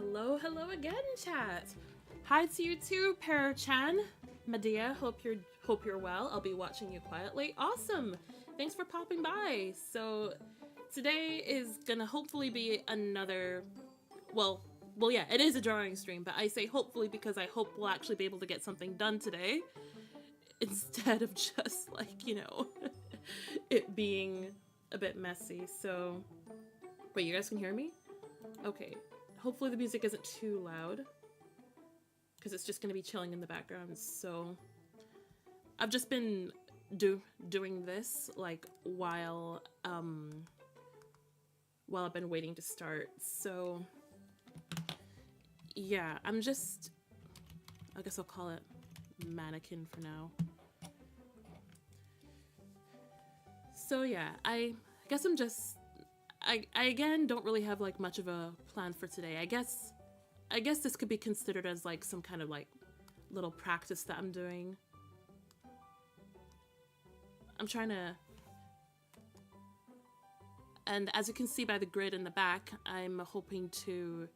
Hello again, chat. Hi to you too, Parachan. Medea, hope you're well. I'll be watching you quietly. Awesome. Thanks for popping by. So today is gonna hopefully be another well, yeah, it is a drawing stream, but I say hopefully because I hope we'll actually be able to get something done today instead of just like, it being a bit messy. So wait, you guys can hear me? Okay. Hopefully the music isn't too loud because it's just going to be chilling in the background. So I've just been doing this like while I've been waiting to start. So yeah, I guess I'll call it mannequin for now. So yeah, I guess I again don't really have like much of a plan for today. I guess this could be considered as like some kind of like little practice that I'm doing. I'm trying to, and as you can see by the grid in the back, I'm hoping to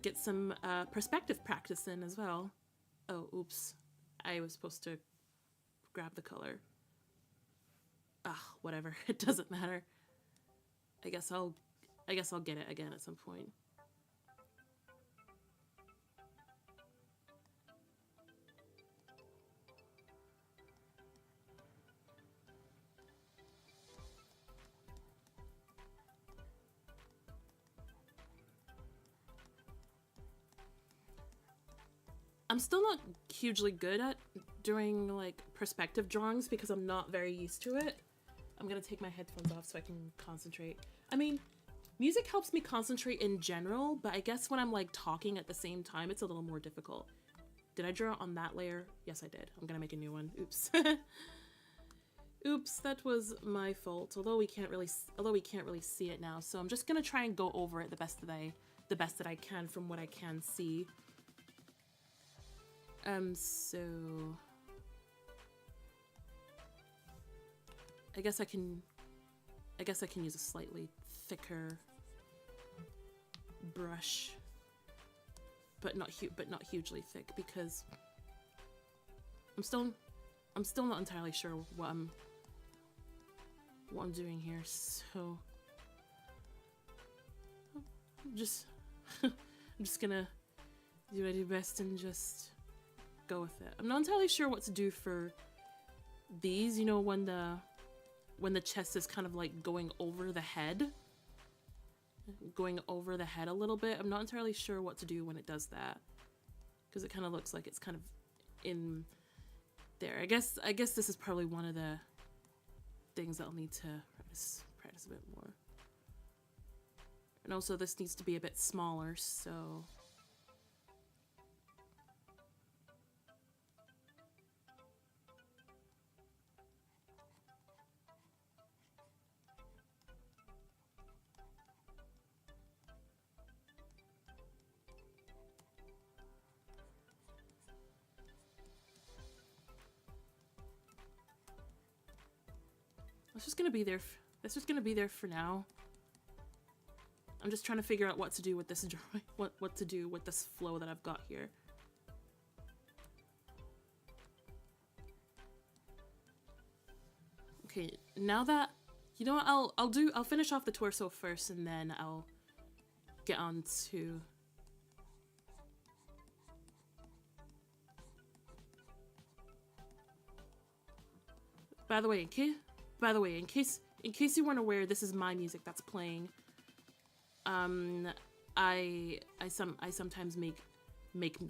get some perspective practice in as well. Oh, oops. I was supposed to grab the color. Whatever. It doesn't matter. I guess I'll get it again at some point. I'm still not hugely good at doing like perspective drawings because I'm not very used to it. I'm gonna take my headphones off so I can concentrate. I mean, music helps me concentrate in general, but I guess when I'm like talking at the same time, it's a little more difficult. Did I draw on that layer? Yes, I did. I'm gonna make a new one. Oops. Oops, that was my fault. Although we can't really see it now, so I'm just gonna try and go over it the best that I can from what I can see. So I guess I can use a slightly thicker brush, but not hugely thick because I'm still not entirely sure what I'm doing here. So I'm just gonna do what I do best and just go with it. I'm not entirely sure what to do for these, when the chest is kind of like going over the head a little bit. I'm not entirely sure what to do when it does that because it kind of looks like it's kind of in there. I guess this is probably one of the things that I'll need to practice a bit more. And also this needs to be a bit smaller, so it's just gonna be there. That's just gonna be there for now. I'm just trying to figure out what to do with this drawing, what to do with this flow that I've got here. Okay, now that you know what, I'll finish off the torso first, and then I'll get on to. By the way, in case you weren't aware, this is my music that's playing. I sometimes make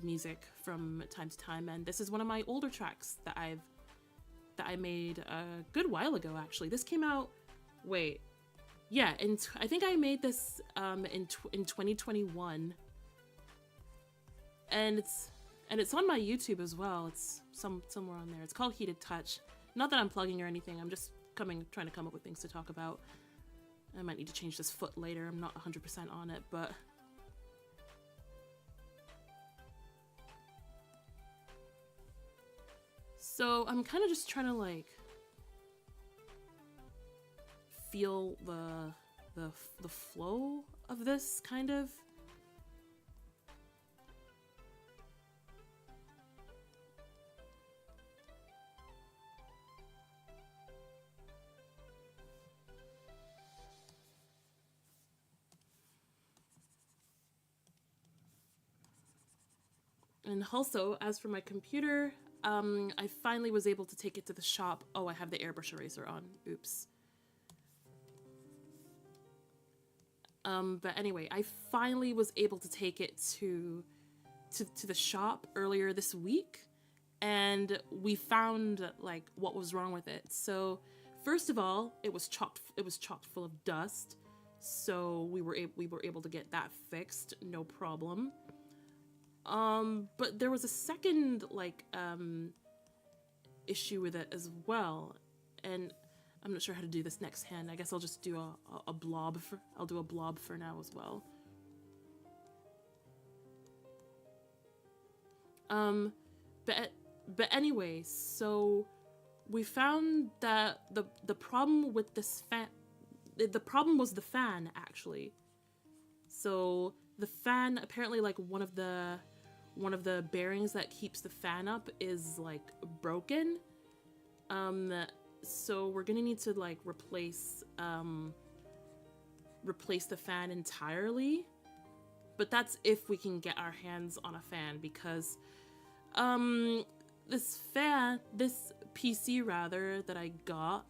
music from time to time, and this is one of my older tracks that I made a good while ago. Actually, this came out. Wait, yeah, I think I made this in 2021, and it's on my YouTube as well. It's somewhere on there. It's called Heated Touch. Not that I'm plugging or anything. I'm just trying to come up with things to talk about. I might need to change this foot later. I'm not 100% on it, but so I'm kind of just trying to like feel the flow of this kind of And also, as for my computer, I finally was able to take it to the shop. Oh, I have the airbrush eraser on. Oops. But anyway, I finally was able to take it to the shop earlier this week, and we found like what was wrong with it. So first of all, it was chocked full of dust. So we were able to get that fixed, no problem. But there was a second issue with it as well, and I'm not sure how to do this next hand. I guess I'll just do a blob I'll do a blob for now as well. But anyway, so we found that the problem with this fan, the problem was the fan actually. So the fan, apparently like one of the bearings that keeps the fan up is like broken. So we're gonna need to like replace the fan entirely, but that's if we can get our hands on a fan, because this PC rather that I got,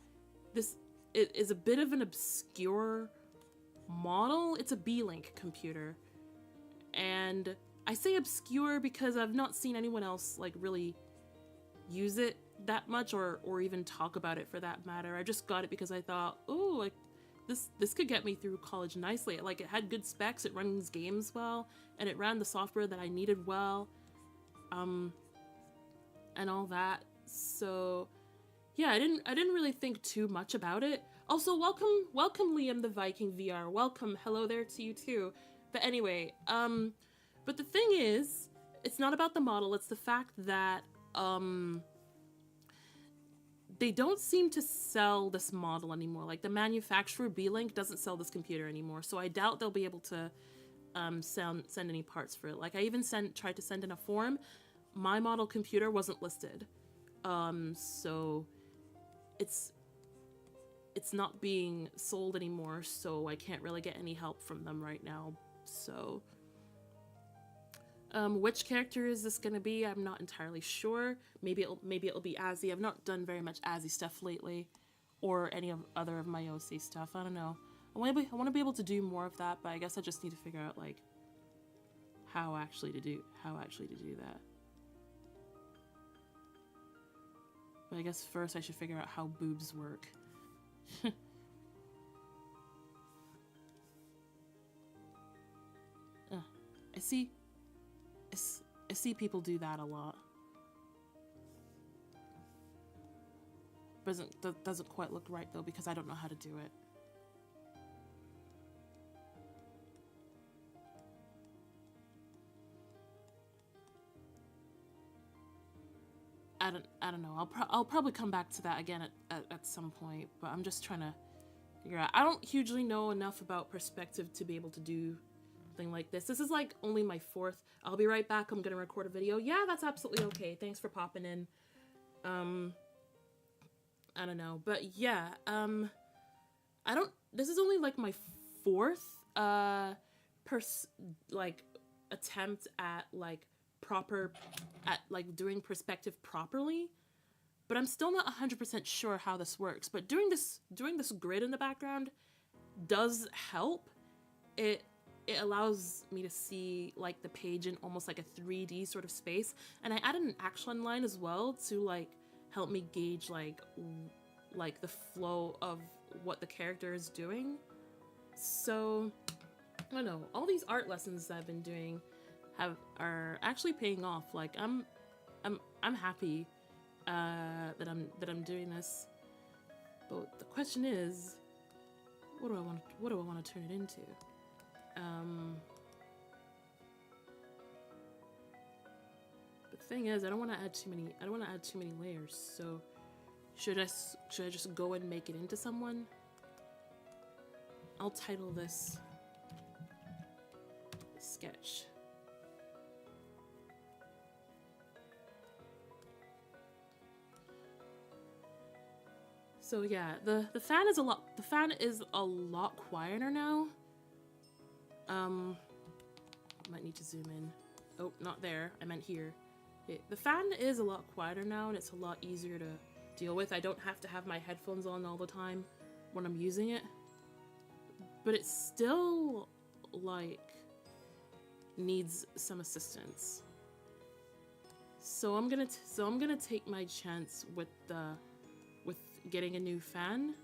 it is a bit of an obscure model. It's a B-Link computer, and I say obscure because I've not seen anyone else like really use it that much, or even talk about it for that matter. I just got it because I thought, oh, like this could get me through college nicely. Like, it had good specs, it runs games well, and it ran the software that I needed well, and all that. So yeah, I didn't really think too much about it. Also, welcome Liam the Viking VR. Welcome, hello there to you too. But anyway, but the thing is, it's not about the model, it's the fact that they don't seem to sell this model anymore. Like, the manufacturer, B-Link, doesn't sell this computer anymore, so I doubt they'll be able to send any parts for it. Like, I even tried to send in a form. My model computer wasn't listed, so it's not being sold anymore, so I can't really get any help from them right now. So which character is this gonna be? I'm not entirely sure. Maybe it'll be Azzy. I've not done very much Azzy stuff lately, or any other of my OC stuff. I don't know. I want to be able to do more of that, but I guess I just need to figure out like how actually to do that. But I guess first I should figure out how boobs work. I see people do that a lot. Doesn't quite look right though, because I don't know how to do it. I don't know. I'll probably come back to that again at some point, but I'm just trying to figure out. I don't hugely know enough about perspective to be able to do something like this. This is like only my fourth. I'll be right back. I'm gonna record a video. Yeah, that's absolutely okay. Thanks for popping in. I don't know, but yeah, this is only like my fourth attempt at doing perspective properly, but I'm still not 100% sure how this works. But doing this grid in the background does help. It allows me to see like the page in almost like a 3D sort of space, and I added an action line as well to like help me gauge like the flow of what the character is doing. So I don't know, all these art lessons that I've been doing are actually paying off. Like I'm happy that I'm doing this. But the question is, what do I want to turn it into? The thing is, I don't want to add too many layers. So should I just go and make it into someone? I'll title this sketch. So yeah, the fan is a lot quieter now. Might need to zoom in. Oh, not there. I meant here. The fan is a lot quieter now, and it's a lot easier to deal with. I don't have to have my headphones on all the time when I'm using it. But it still, like, needs some assistance. So I'm gonna take my chance with getting a new fan,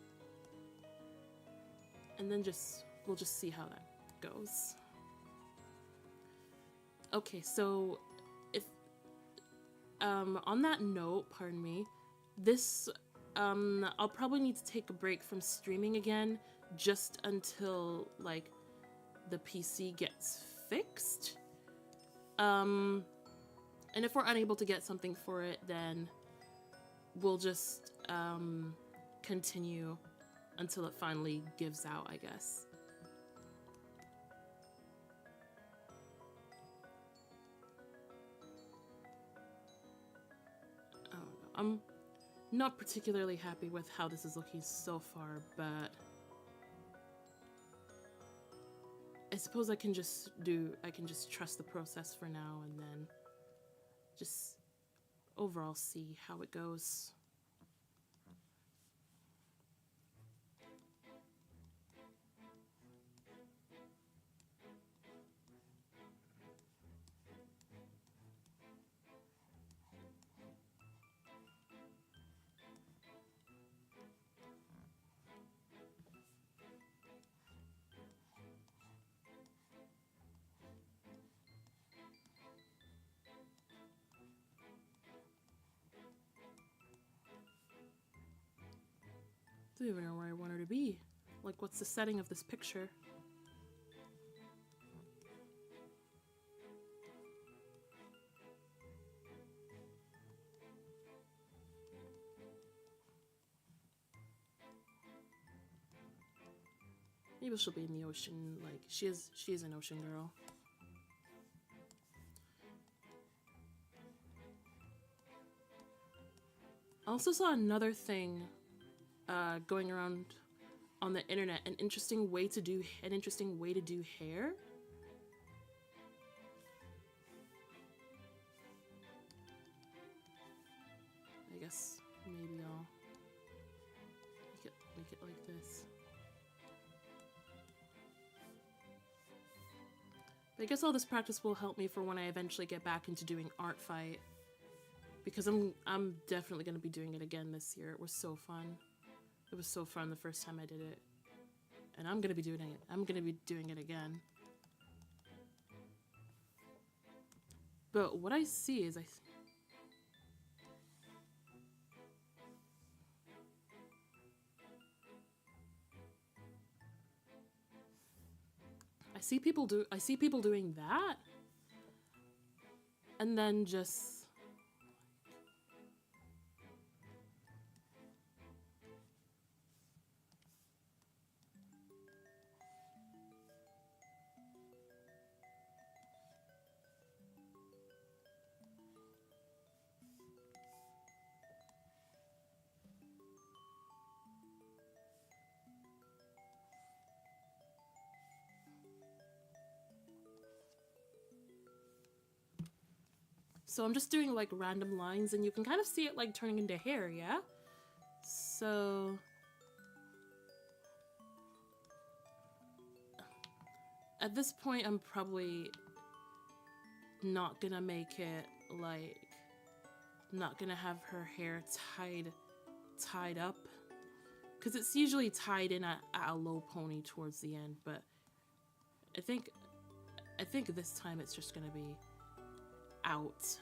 and then we'll just see how that goes. Okay, so if on that note, pardon me, this I'll probably need to take a break from streaming again just until like the PC gets fixed. And if we're unable to get something for it, then we'll just continue until it finally gives out, I guess. I don't know. I'm not particularly happy with how this is looking so far, but I suppose I can just trust the process for now and then just overall see how it goes. I don't even know where I want her to be. Like, what's the setting of this picture? Maybe she'll be in the ocean. Like, she is an ocean girl. I also saw another thing going around on the internet, an interesting way to do hair. I guess maybe I'll make it like this. But I guess all this practice will help me for when I eventually get back into doing art fight, because I'm definitely gonna be doing it again this year. It was so fun. It was so fun the first time I did it, and I'm gonna be doing it. I'm gonna be doing it again. But what I see is I see people doing that, and then just so I'm just doing like random lines, and you can kind of see it like turning into hair, yeah? So at this point, I'm probably not gonna make it like, not gonna have her hair tied up, because it's usually tied in at a low pony towards the end, but I think this time it's just gonna be out.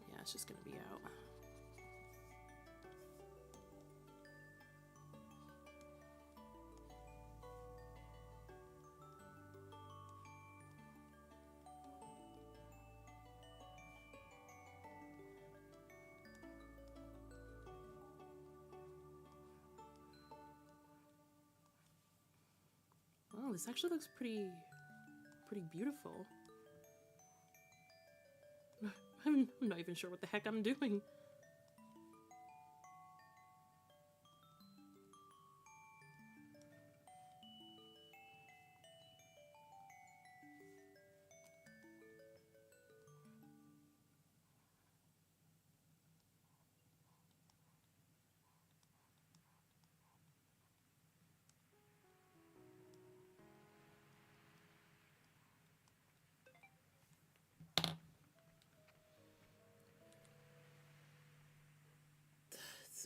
Yeah, it's just gonna be out. this actually looks pretty beautiful. I'm not even sure what the heck I'm doing.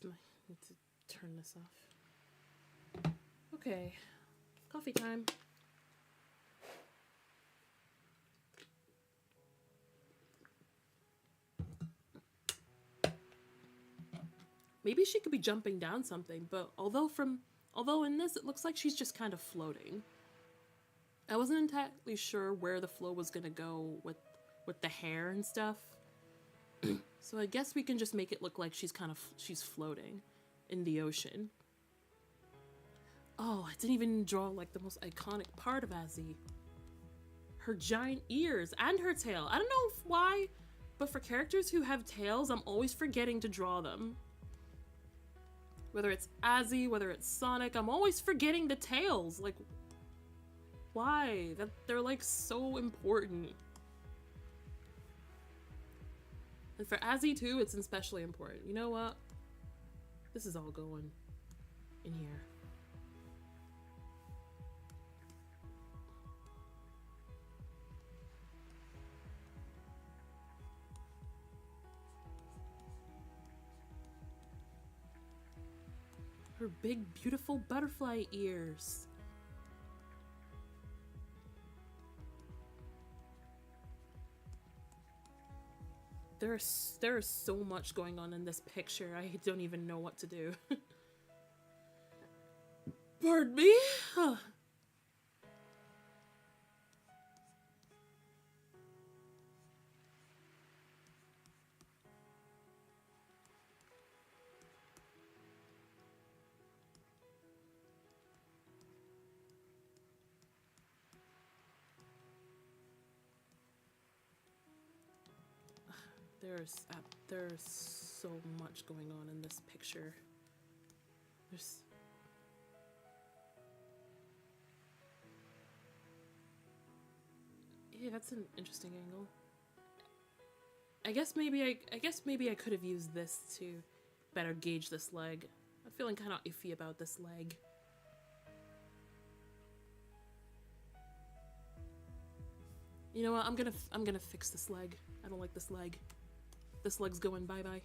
I need to turn this off. Okay, coffee time. Maybe she could be jumping down something, but although in this it looks like she's just kind of floating. I wasn't entirely sure where the flow was gonna go with the hair and stuff. So I guess we can just make it look like she's floating in the ocean. Oh, I didn't even draw like the most iconic part of Azzy. Her giant ears and her tail. I don't know why, but for characters who have tails, I'm always forgetting to draw them. Whether it's Azzy, whether it's Sonic, I'm always forgetting the tails. Like, why? They're like so important. And for Azzy too, it's especially important. You know what? This is all going in here. Her big, beautiful butterfly ears. There is so much going on in this picture. I don't even know what to do. Pardon me? There's so much going on in this picture. Yeah, that's an interesting angle. I guess maybe I could have used this to better gauge this leg. I'm feeling kind of iffy about this leg. You know what? I'm gonna fix this leg. I don't like this leg. This leg's going bye-bye.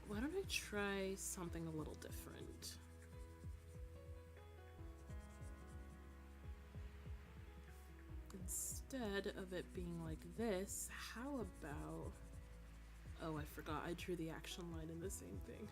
Why don't I try something a little different? Instead of it being like this, how about... Oh, I forgot. I drew the action line in the same thing.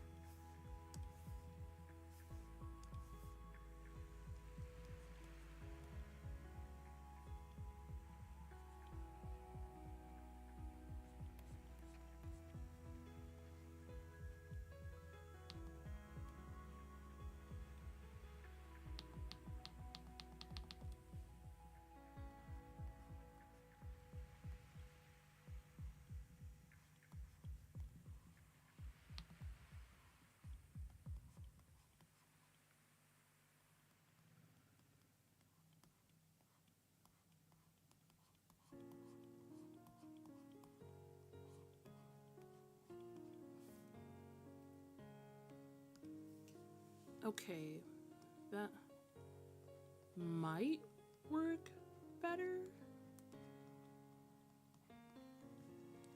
Okay, that might work better.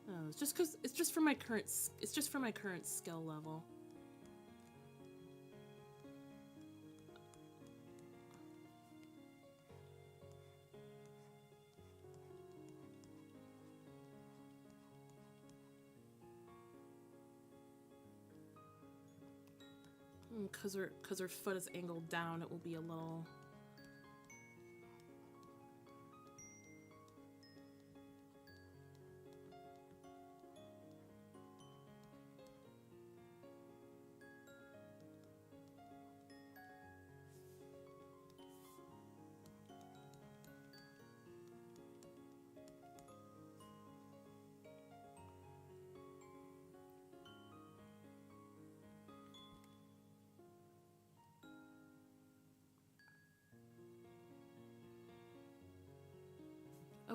Oh, it's just for my current skill level. Because her foot is angled down, it will be a little...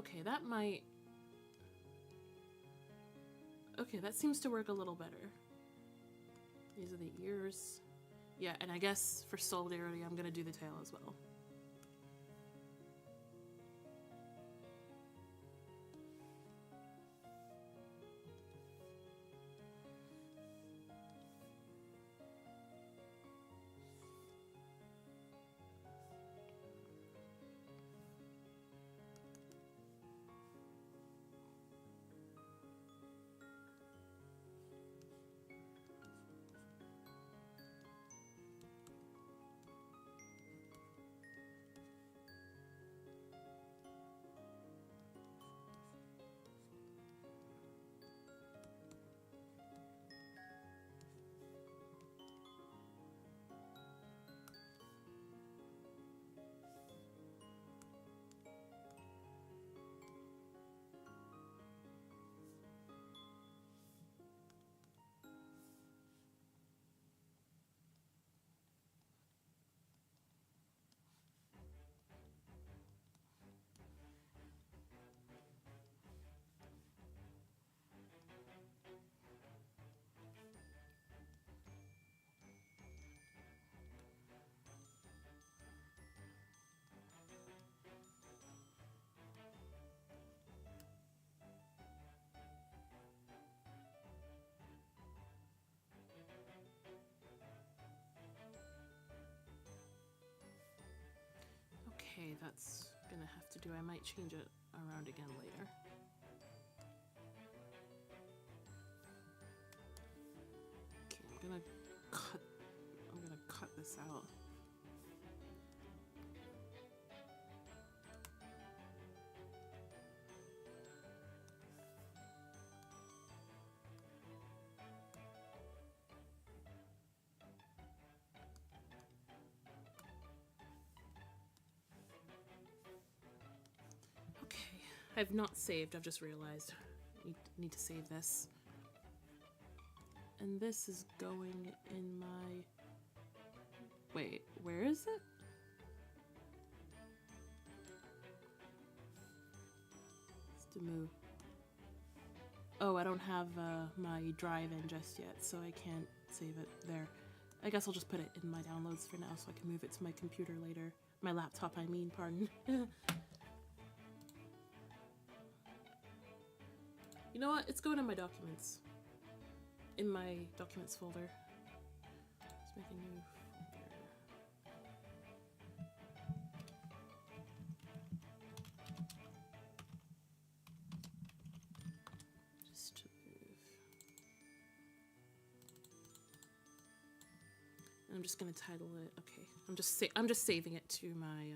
Okay, that might... Okay, that seems to work a little better. These are the ears. Yeah, and I guess for solidarity, I'm gonna do the tail as well. Okay, that's gonna have to do. I might change it around again later. Okay, I'm gonna cut this out. I've not saved, I've just realized. Need to save this. And this is going in my... Wait, where is it? It's to move. Oh, I don't have my drive in just yet, so I can't save it there. I guess I'll just put it in my downloads for now so I can move it to my computer later. My laptop, I mean, pardon. You know what? It's going in my documents. In my documents folder. Let's make a new folder. Just to move. And I'm just gonna title it. Okay, I'm just saving it to my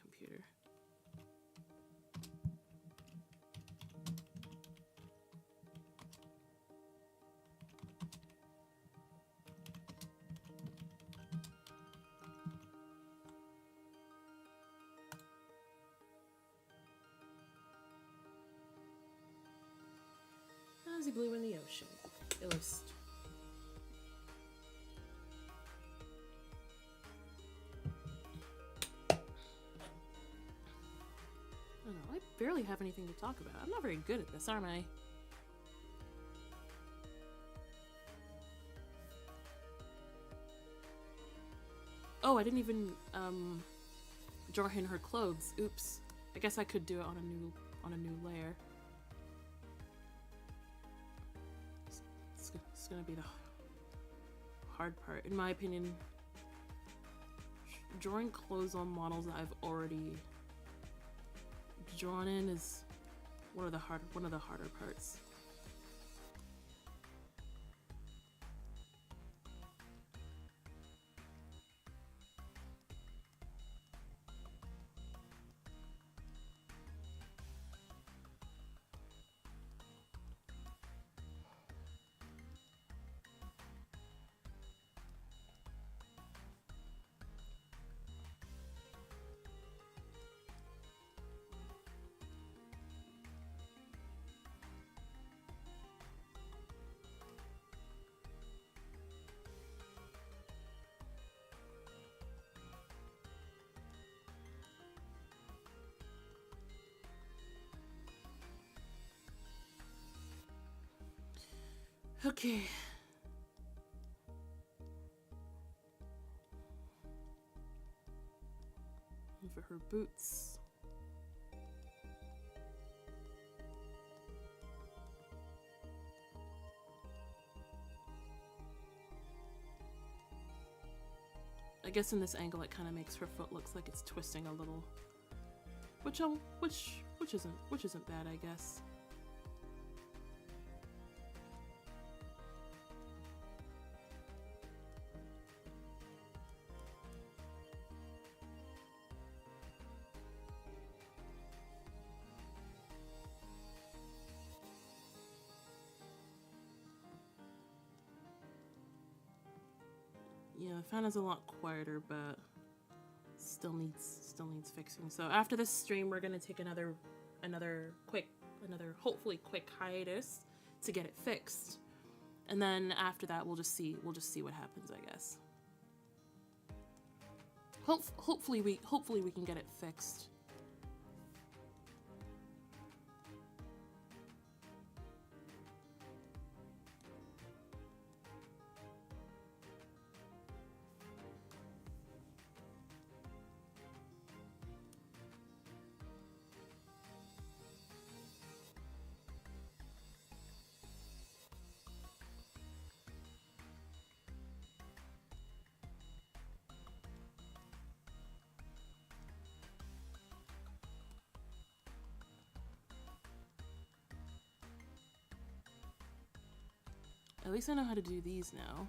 computer. As a blue in the ocean. Illust. I don't know, I barely have anything to talk about. I'm not very good at this, aren't I? Oh, I didn't even draw in her clothes. Oops. I guess I could do it on a new layer. It's gonna be the hard part, in my opinion. Drawing clothes on models that I've already drawn in is one of the harder parts. Okay. And for her boots. I guess in this angle it kind of makes her foot looks like it's twisting a little, which isn't bad, I guess. Yeah, the fan is a lot quieter, but still needs fixing. So after this stream, we're gonna take another hopefully quick hiatus to get it fixed, and then after that, we'll just see what happens, I guess. Hopefully we can get it fixed. At least I know how to do these now.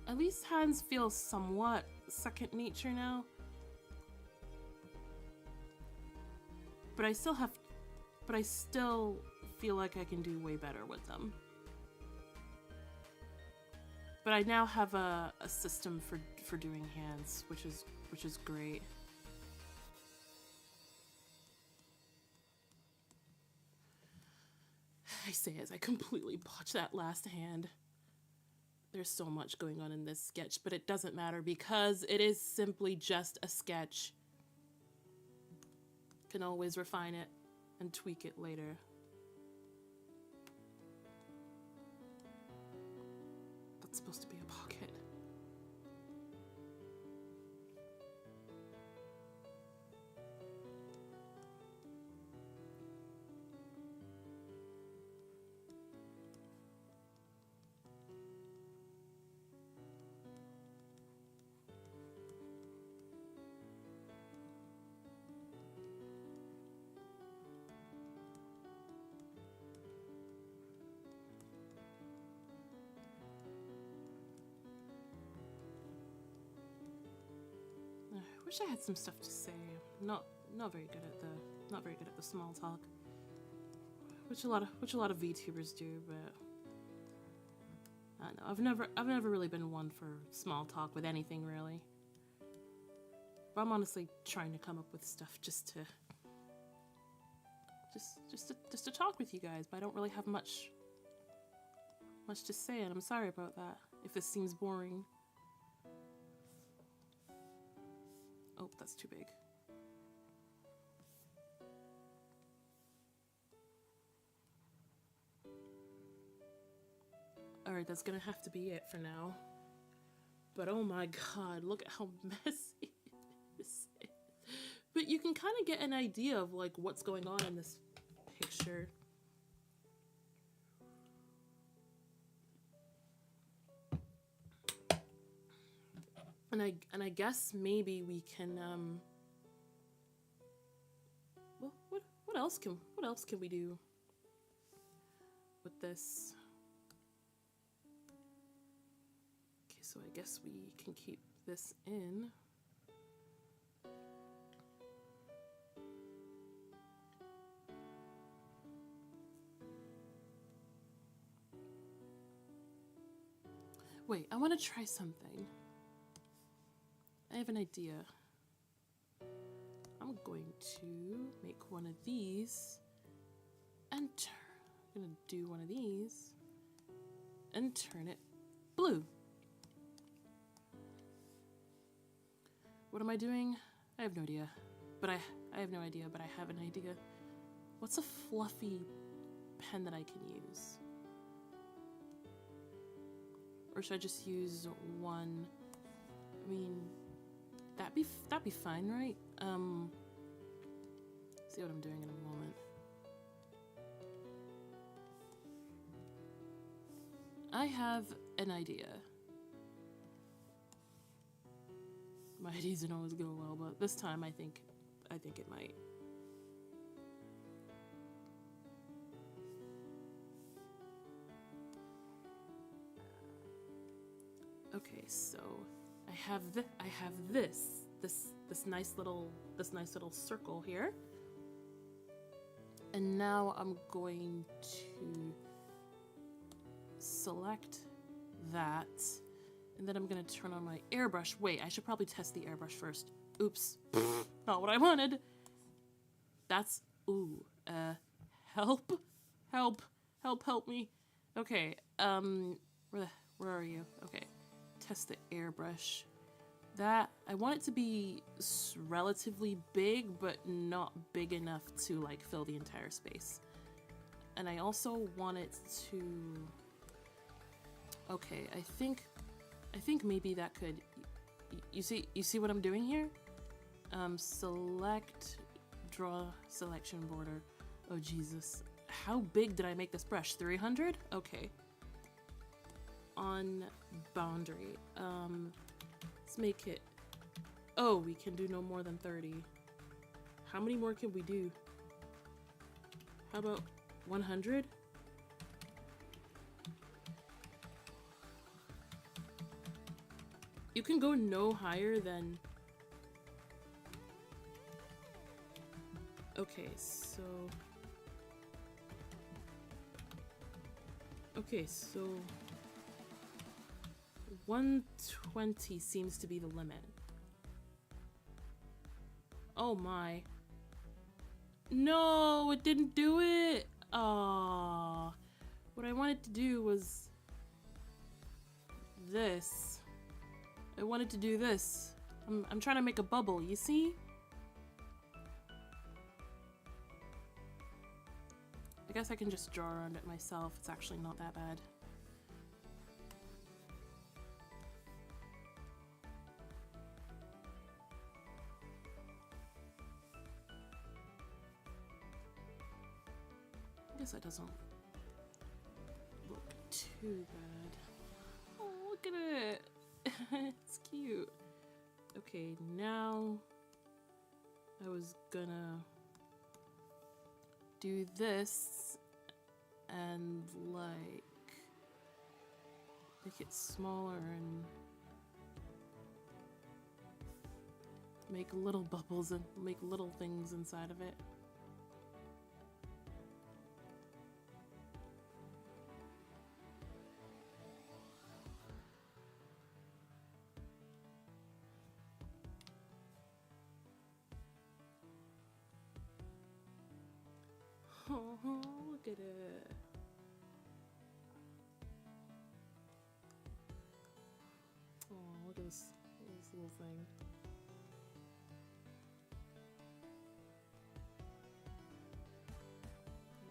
At least hands feel somewhat second nature now. But I still feel like I can do way better with them. But I now have a system for doing hands, which is great. I say as I completely botched that last hand. There's so much going on in this sketch, but it doesn't matter because it is simply just a sketch. Can always refine it and tweak it later. That's supposed to be a pocket. I wish I had some stuff to say. Not very good at the small talk, which a lot of VTubers do. But I don't know. I've never really been one for small talk with anything really. But I'm honestly trying to come up with stuff just to talk with you guys. But I don't really have much to say, and I'm sorry about that if this seems boring. Oh, that's too big. Alright, that's gonna have to be it for now. But oh my god, look at how messy this is. But you can kind of get an idea of like what's going on in this picture. And I guess maybe we can well, what else can we do with this? Okay, so I guess we can keep this in. Wait, I want to try something. I have an idea. I'm going to make one of these and I'm gonna do one of these and turn it blue. What am I doing? I have no idea. But I have no idea, but I have an idea. What's a fluffy pen that I can use? Or should I just use one? I mean, that'd be fine, right? See what I'm doing in a moment. I have an idea. My ideas don't always go well, but this time I think it might. Okay, so I have this nice little circle here. And now I'm going to select that, and then I'm gonna turn on my airbrush. Wait, I should probably test the airbrush first. Oops, not what I wanted. That's, ooh, help me. Okay, where are you? Okay, test the airbrush. That, I want it to be relatively big, but not big enough to like fill the entire space. And I also want it to, okay, I think maybe that could, you see what I'm doing here? Select, draw selection border. Oh Jesus, how big did I make this brush? 300? Okay. On boundary, let's make it, oh, we can do no more than 30. How many more can we do? How about 100? You can go no higher than, okay, so 120 seems to be the limit. Oh my. No, it didn't do it. Aww. What I wanted to do was this. I wanted to do this. I'm trying to make a bubble, you see? I guess I can just draw around it myself. It's actually not that bad. I guess that doesn't look too bad. Oh, look at it. It's cute. Okay, now I was gonna do this and like make it smaller and make little bubbles and make little things inside of it. Oh, look at it. Oh, look at this little thing.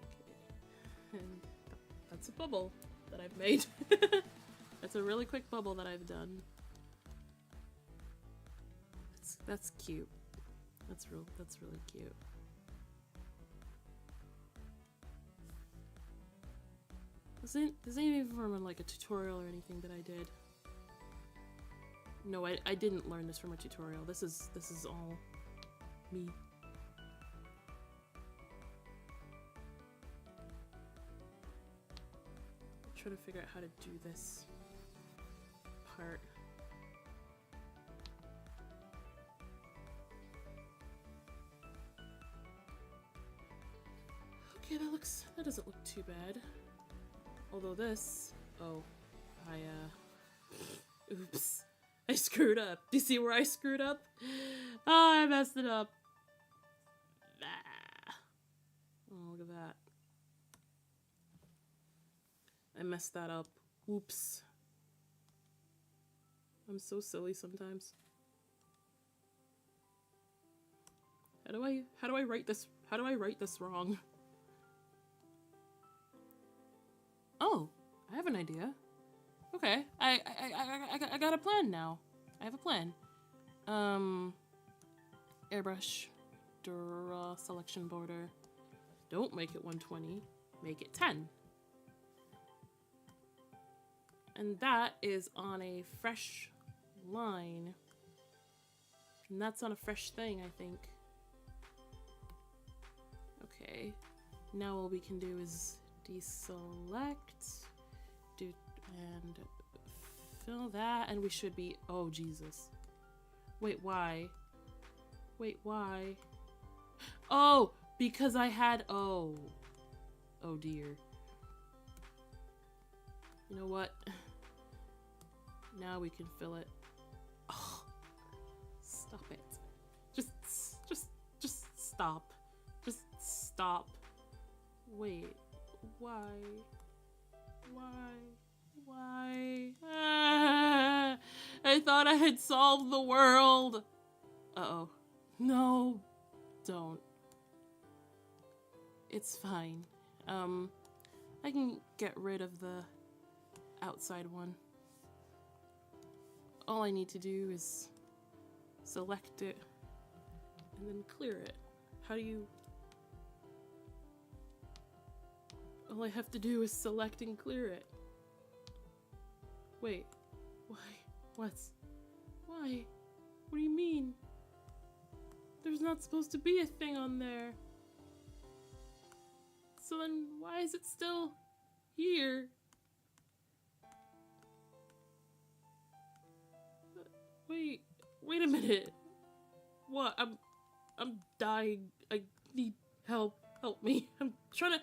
Okay. And that's a bubble that I've made. That's a really quick bubble that I've done. That's cute. That's really cute. This ain't even from like a tutorial or anything that I did. No, I didn't learn this from a tutorial. This is all me. I'm trying to figure out how to do this part. Okay, that doesn't look too bad. Although this, oh, oops. I screwed up. Do you see where I screwed up? Oh, I messed it up. Ah. Oh, look at that. I messed that up. Oops. I'm so silly sometimes. How do I write this? How do I write this wrong? Oh, I have an idea. Okay, I got a plan now. I have a plan. Airbrush, draw selection border. Don't make it 120, make it 10. And that is on a fresh line. And that's on a fresh thing, I think. Okay, now all we can do is deselect, and fill that, and we should be, oh Jesus. Wait, why? Wait, why? Oh, because I had, oh dear. You know what? Now we can fill it. Oh, stop it. Just stop. Just stop. Wait, why? Ah, I thought I had solved the world. Uh-oh. No, don't. It's fine. I can get rid of the outside one. All I need to do is select it and then clear it. How do you... All I have to do is select and clear it. Wait, why? What? Why? What do you mean? There's not supposed to be a thing on there. So then why is it still here? Wait a minute. What? I'm dying. I need help. Help me. I'm trying to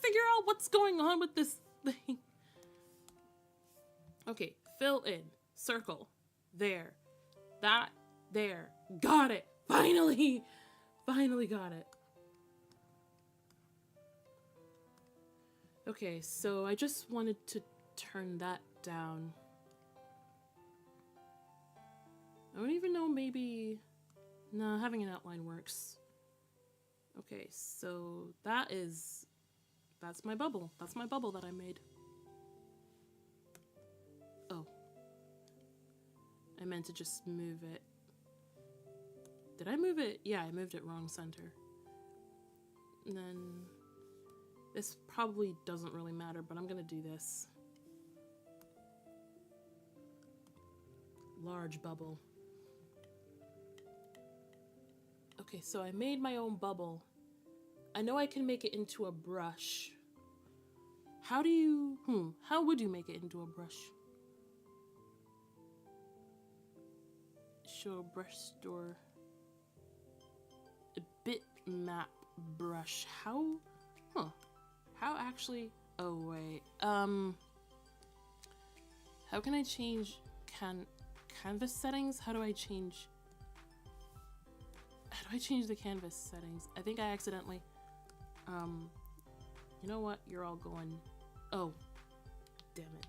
figure out what's going on with this thing. Okay, fill in. Circle. There. That. There. Got it. Finally! Finally got it. Okay, so I just wanted to turn that down. I don't even know, maybe... No, having an outline works. Okay, so that's my bubble. That's my bubble that I made. Oh. I meant to just move it. Did I move it? Yeah, I moved it wrong center. And then this probably doesn't really matter, but I'm gonna do this. Large bubble. Okay, so I made my own bubble. I know I can make it into a brush. How do you... How would you make it into a brush? Show brush store. A bitmap brush. How? Huh. How actually... Oh, wait. How can I change canvas settings? How do I change the canvas settings? I think I accidentally... You know what? You're all going... Oh. Damn it.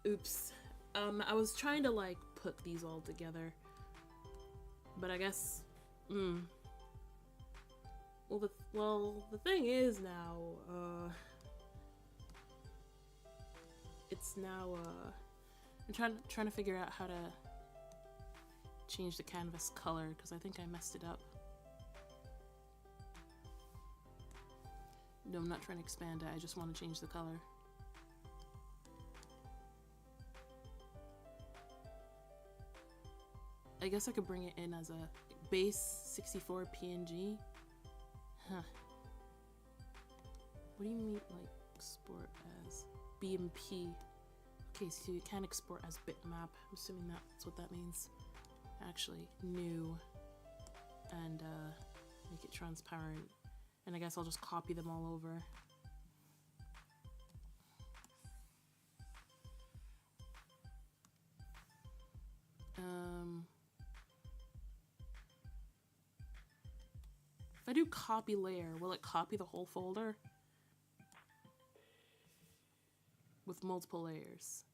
Oops. I was trying to, like, put these all together. But I guess... Well, the thing is now, it's now, I'm trying to figure out how to change the canvas color, because I think I messed it up. No, I'm not trying to expand it, I just want to change the color. I guess I could bring it in as a base 64 PNG. Huh. What do you mean, like, export as BMP? Okay, so you can't export as bitmap. I'm assuming that's what that means. Actually, new, and make it transparent. And I guess I'll just copy them all over. I do copy layer, will it copy the whole folder? With multiple layers.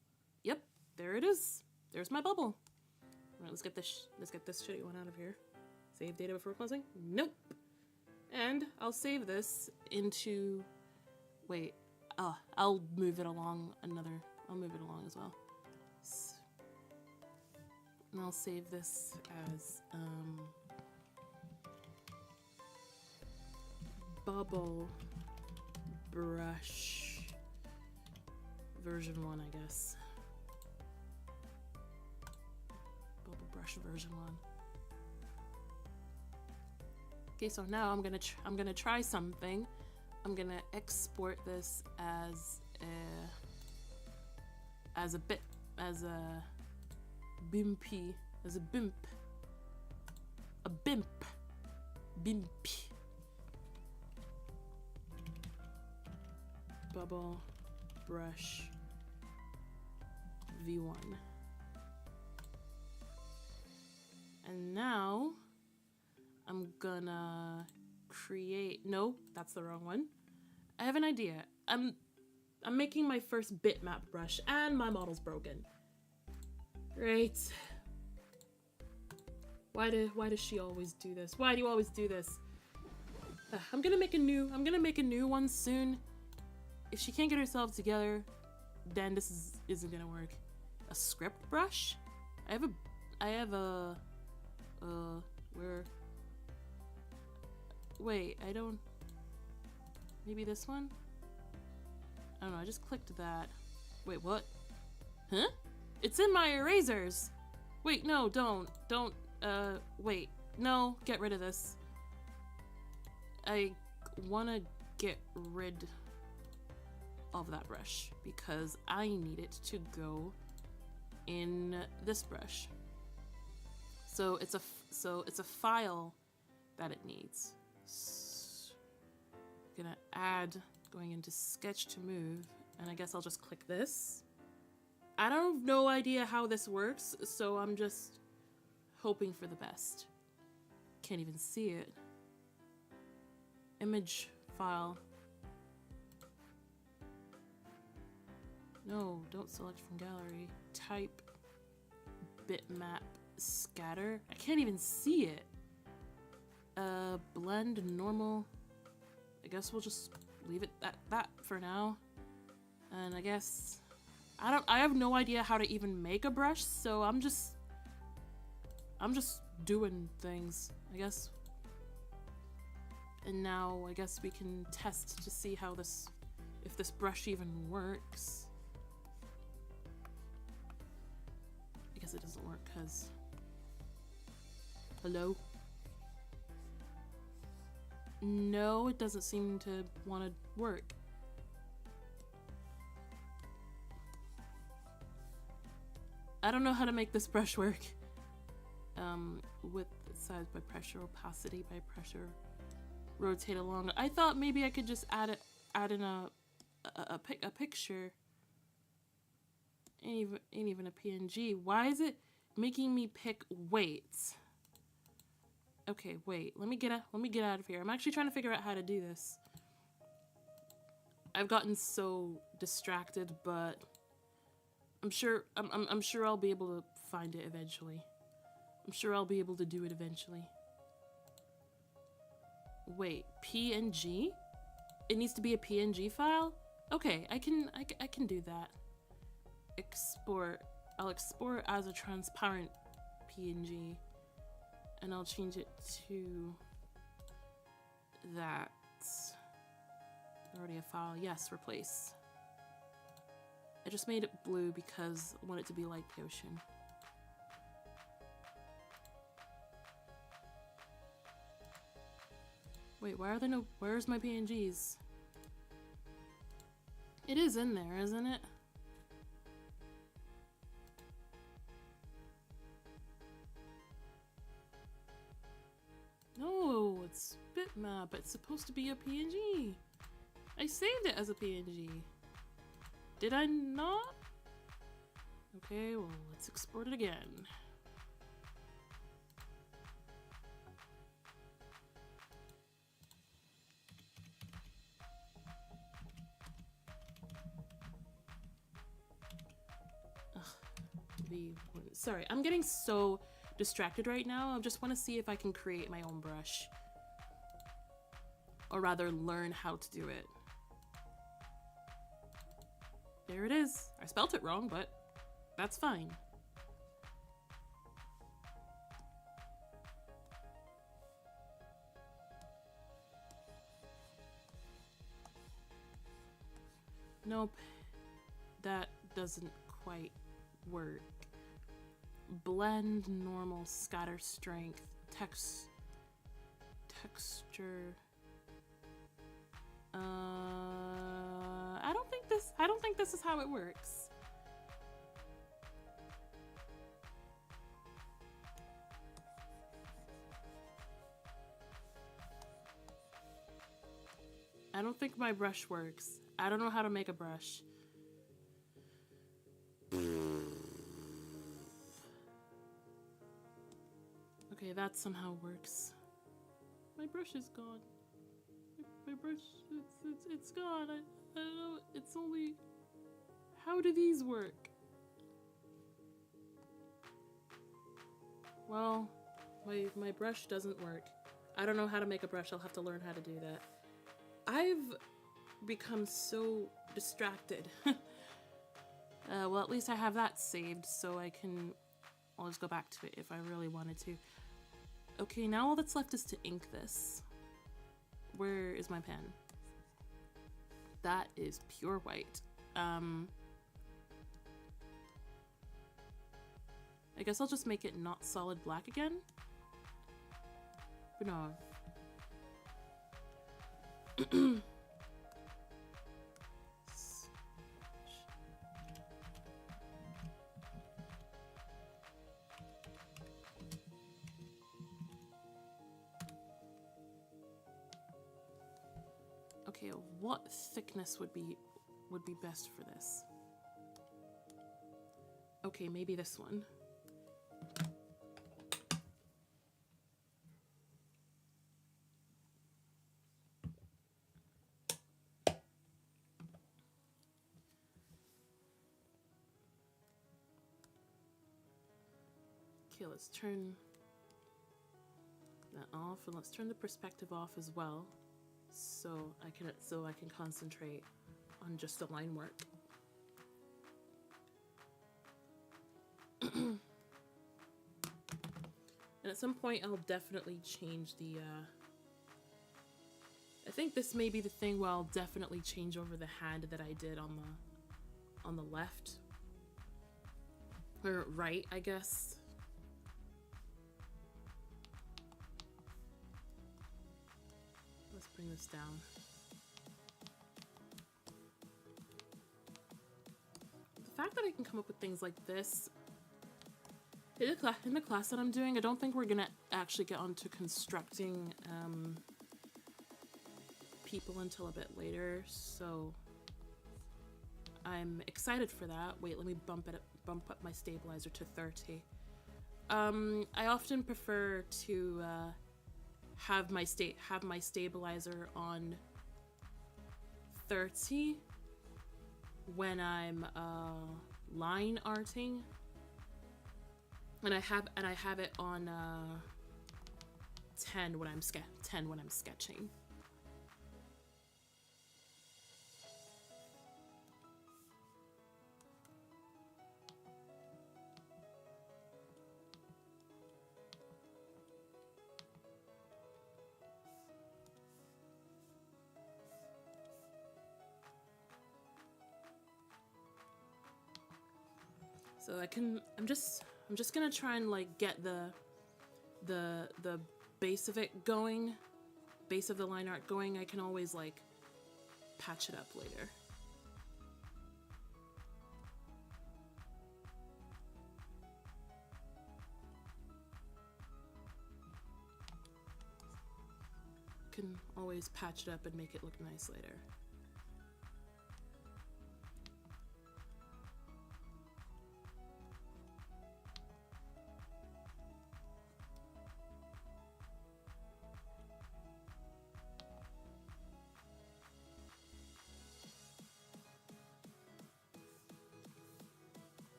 Yep, there it is. There's my bubble. All right, let's get this shitty one out of here. Save data before closing? Nope. And I'll save this into, wait, I'll move it along I'll move it along as well. And I'll save this as, bubble brush version 1, I guess. Bubble brush version 1. Okay, so now I'm gonna try something. I'm gonna export this as a bimpy, as a bimp. A bimp. Bimpy. Bubble brush V1. And now I'm gonna create, no, that's the wrong one. I have an idea. I'm making my first bitmap brush and my model's broken. Great. Why does she always do this? Why do you always do this? I'm gonna make a new one soon. If she can't get herself together, then this isn't gonna work. A script brush? I have a where, wait, I don't, maybe this one? I don't know, I just clicked that. Wait, what? Huh? It's in my erasers! Wait, no, don't, wait, no, get rid of this. I wanna get rid of that brush because I need it to go in this brush. So it's a file that it needs. So I'm gonna add, going into sketch to move, and I guess I'll just click this. I don't have no idea how this works, so I'm just hoping for the best. Can't even see it. Image file. No, don't select from gallery. Type bitmap scatter. I can't even see it. Blend normal. I guess we'll just leave it at that for now. And I guess I have no idea how to even make a brush, so I'm just doing things, I guess. And now I guess we can test to see how if this brush even works. I guess it doesn't work because, hello? No, it doesn't seem to want to work. I don't know how to make this brush work. Width, size by pressure, opacity by pressure, rotate along. I thought maybe I could just add in a picture. Ain't even a PNG. Why is it making me pick weights? Okay, wait. Let me get out of here. I'm actually trying to figure out how to do this. I've gotten so distracted, but I'm sure I'll be able to find it eventually. I'm sure I'll be able to do it eventually. Wait, PNG? It needs to be a PNG file? Okay, I can do that. Export. I'll export as a transparent PNG, and I'll change it to that. Already a file. Yes, replace. I just made it blue because I want it to be like the ocean. Wait, why are there no... Where's my PNGs? It is in there, isn't it? No, it's bitmap. It's supposed to be a PNG. I saved it as a PNG. Did I not? Okay, well, let's export it again. maybe, sorry, I'm getting so distracted right now. I just want to see if I can create my own brush. Or rather, learn how to do it. There it is. I spelt it wrong, but that's fine. Nope. That doesn't quite work. Blend, normal, scatter strength, texture. I don't think this is how it works. I don't think my brush works. I don't know how to make a brush. Okay, that somehow works. My brush is gone. My brush, it's gone. I don't know, it's only... How do these work? Well, my brush doesn't work. I don't know how to make a brush. I'll have to learn how to do that. I've become so distracted. Well, at least I have that saved, so I'll just go back to it if I really wanted to. Okay, now all that's left is to ink this. Where is my pen? That is pure white. I guess I'll just make it not solid black again. But no. Okay, what thickness would be best for this? Okay, maybe this one. Okay, let's turn that off, and let's turn the perspective off as well, so I can concentrate on just the line work. And at some point I'll definitely change the I think this may be the thing where I'll definitely change over the hand that I did on the left or right, I guess. Let's bring this down. The fact that I can come up with things like this in the class that I'm doing, I don't think we're gonna actually get onto constructing people until a bit later, so I'm excited for that. Wait, let me bump up my stabilizer to 30. I often prefer to have my stabilizer on 30 when I'm line arting, and I have it on 10 when I'm sketching. So I'm just gonna try and like get the base of it going, base of the line art going. I can always like patch it up later. Can always patch it up and make it look nice later.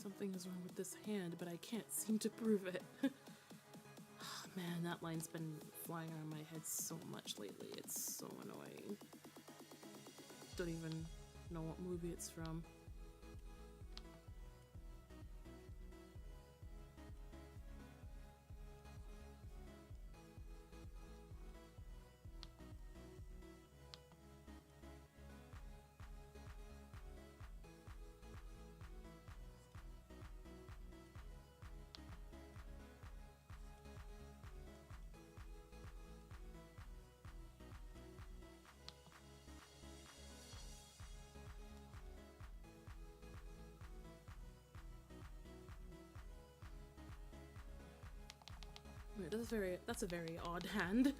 Something is wrong with this hand, but I can't seem to prove it. Oh, man, that line's been flying around my head so much lately. It's so annoying. Don't even know what movie it's from. That's a very odd hand.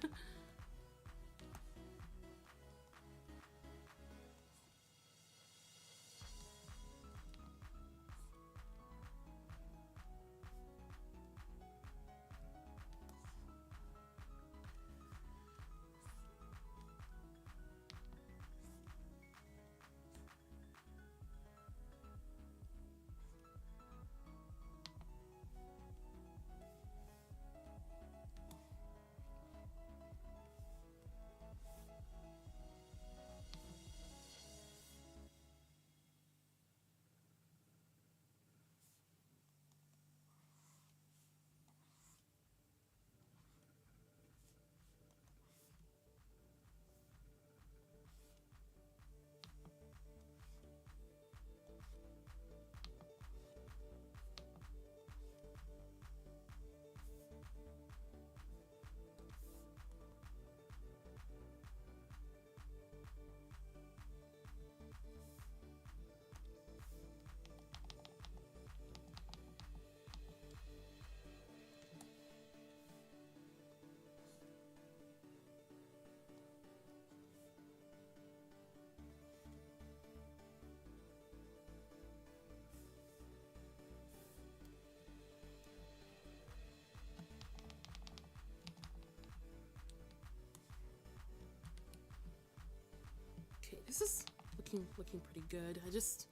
This is looking pretty good. I just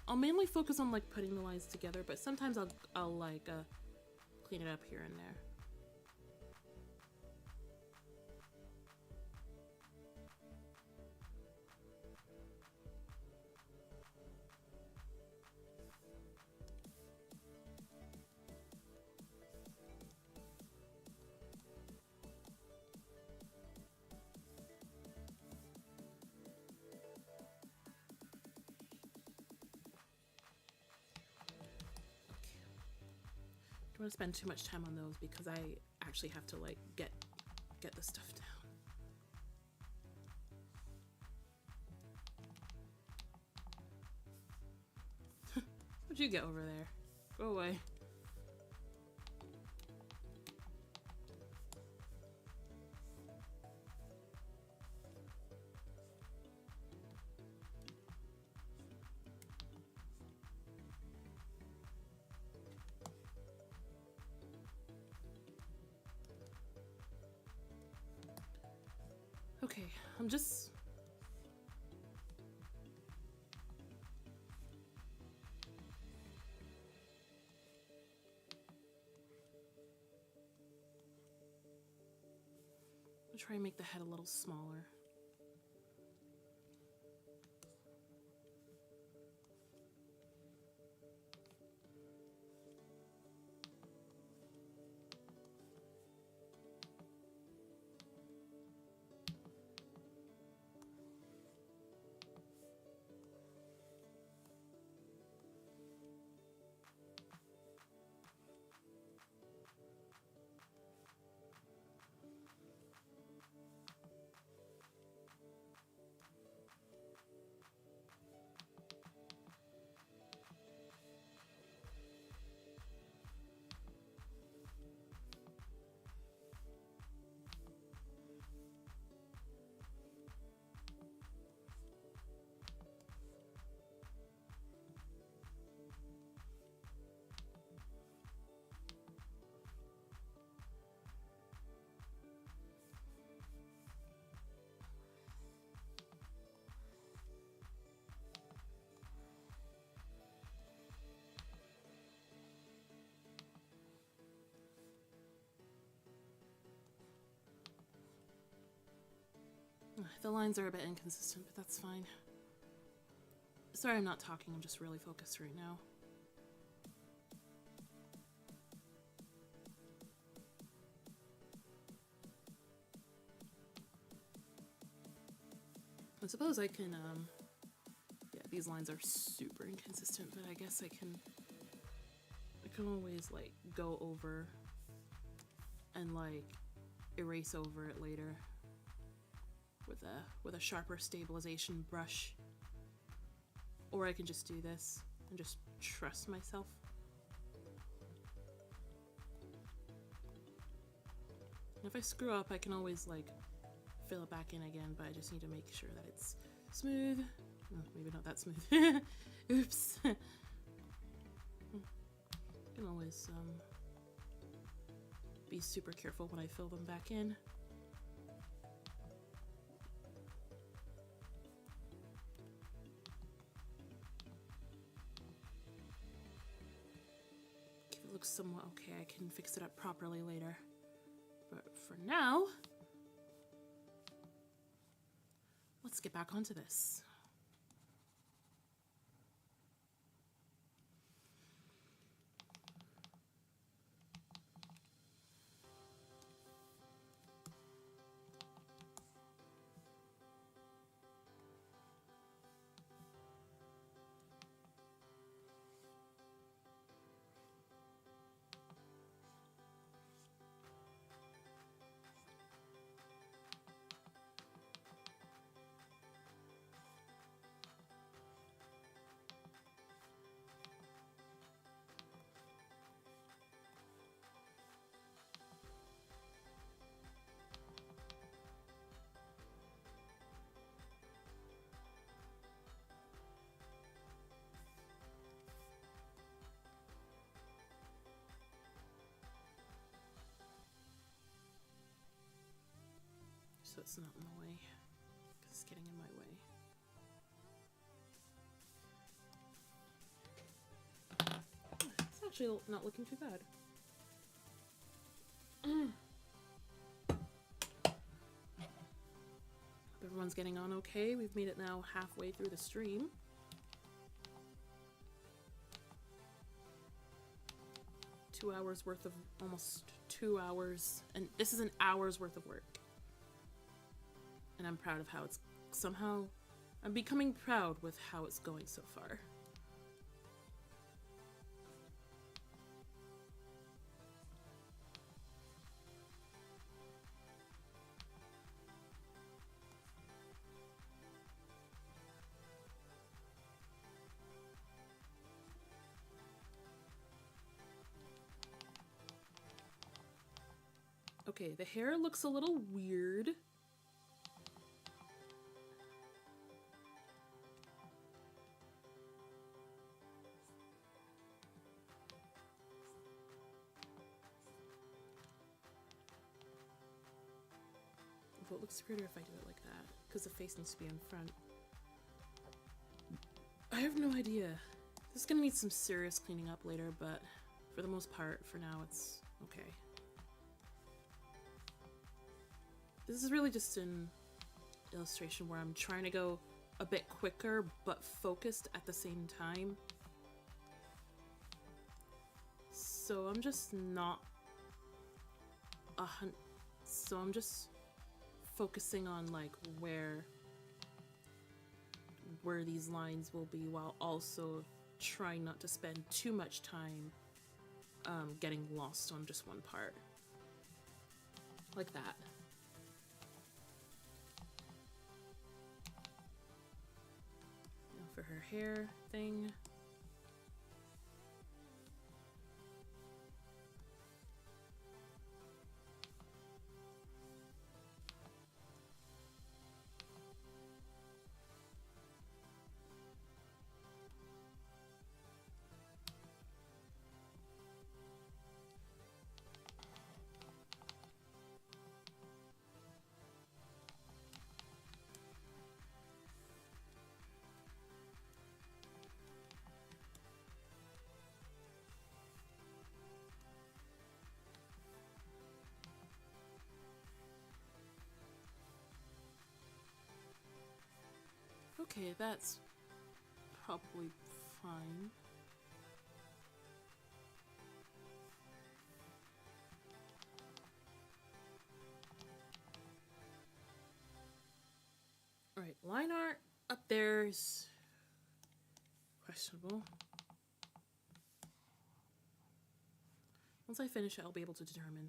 I'll mainly focus on like putting the lines together, but sometimes I'll like clean it up here and there. Don't want to spend too much time on those because I actually have to like get the stuff down. What'd you get over there? Go away. Okay, I'm just... I'll try and make the head a little smaller. The lines are a bit inconsistent, but that's fine. Sorry I'm not talking, I'm just really focused right now. I suppose I can, yeah, these lines are super inconsistent, but I guess I can always, like, go over and, like, erase over it later with a sharper stabilization brush. Or I can just do this and just trust myself. And if I screw up, I can always, like, fill it back in again, but I just need to make sure that it's smooth. Oh, maybe not that smooth. Oops. I can always be super careful when I fill them back in. If it looks somewhat okay, I can fix it up properly later. But for now, let's get back onto this. So it's not in the way, because it's getting in my way. It's actually not looking too bad. Everyone's getting on okay. We've made it now halfway through the stream. Almost 2 hours, and this is an hour's worth of work. And I'm proud of how it's I'm becoming proud with how it's going so far. Okay, the hair looks a little weird. It looks prettier if I do it like that, because the face needs to be in front. I have no idea. This is gonna need some serious cleaning up later, but for the most part, for now, it's okay. This is really just an illustration where I'm trying to go a bit quicker, but focused at the same time. So I'm just not so I'm just focusing on like where these lines will be, while also trying not to spend too much time getting lost on just one part. Like that. Now for her hair thing. Okay, that's probably fine. Alright, line art up there's questionable. Once I finish it, I'll be able to determine.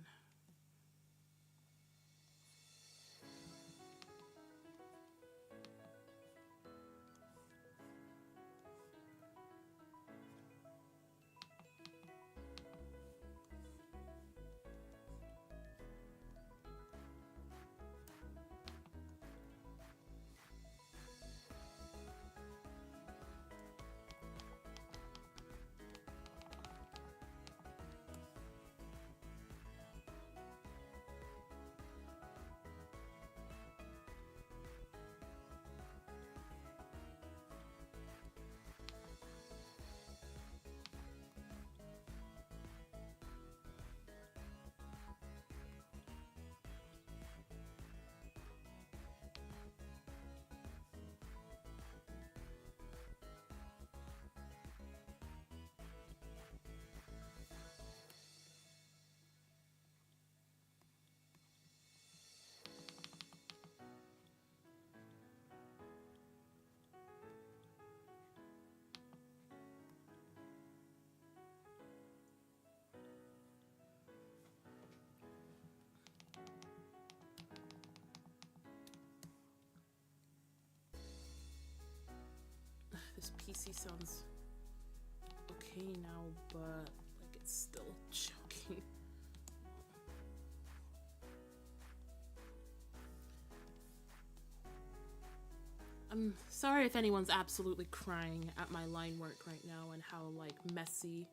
This PC sounds okay now, but like it's still choking. I'm sorry if anyone's absolutely crying at my line work right now and how like messy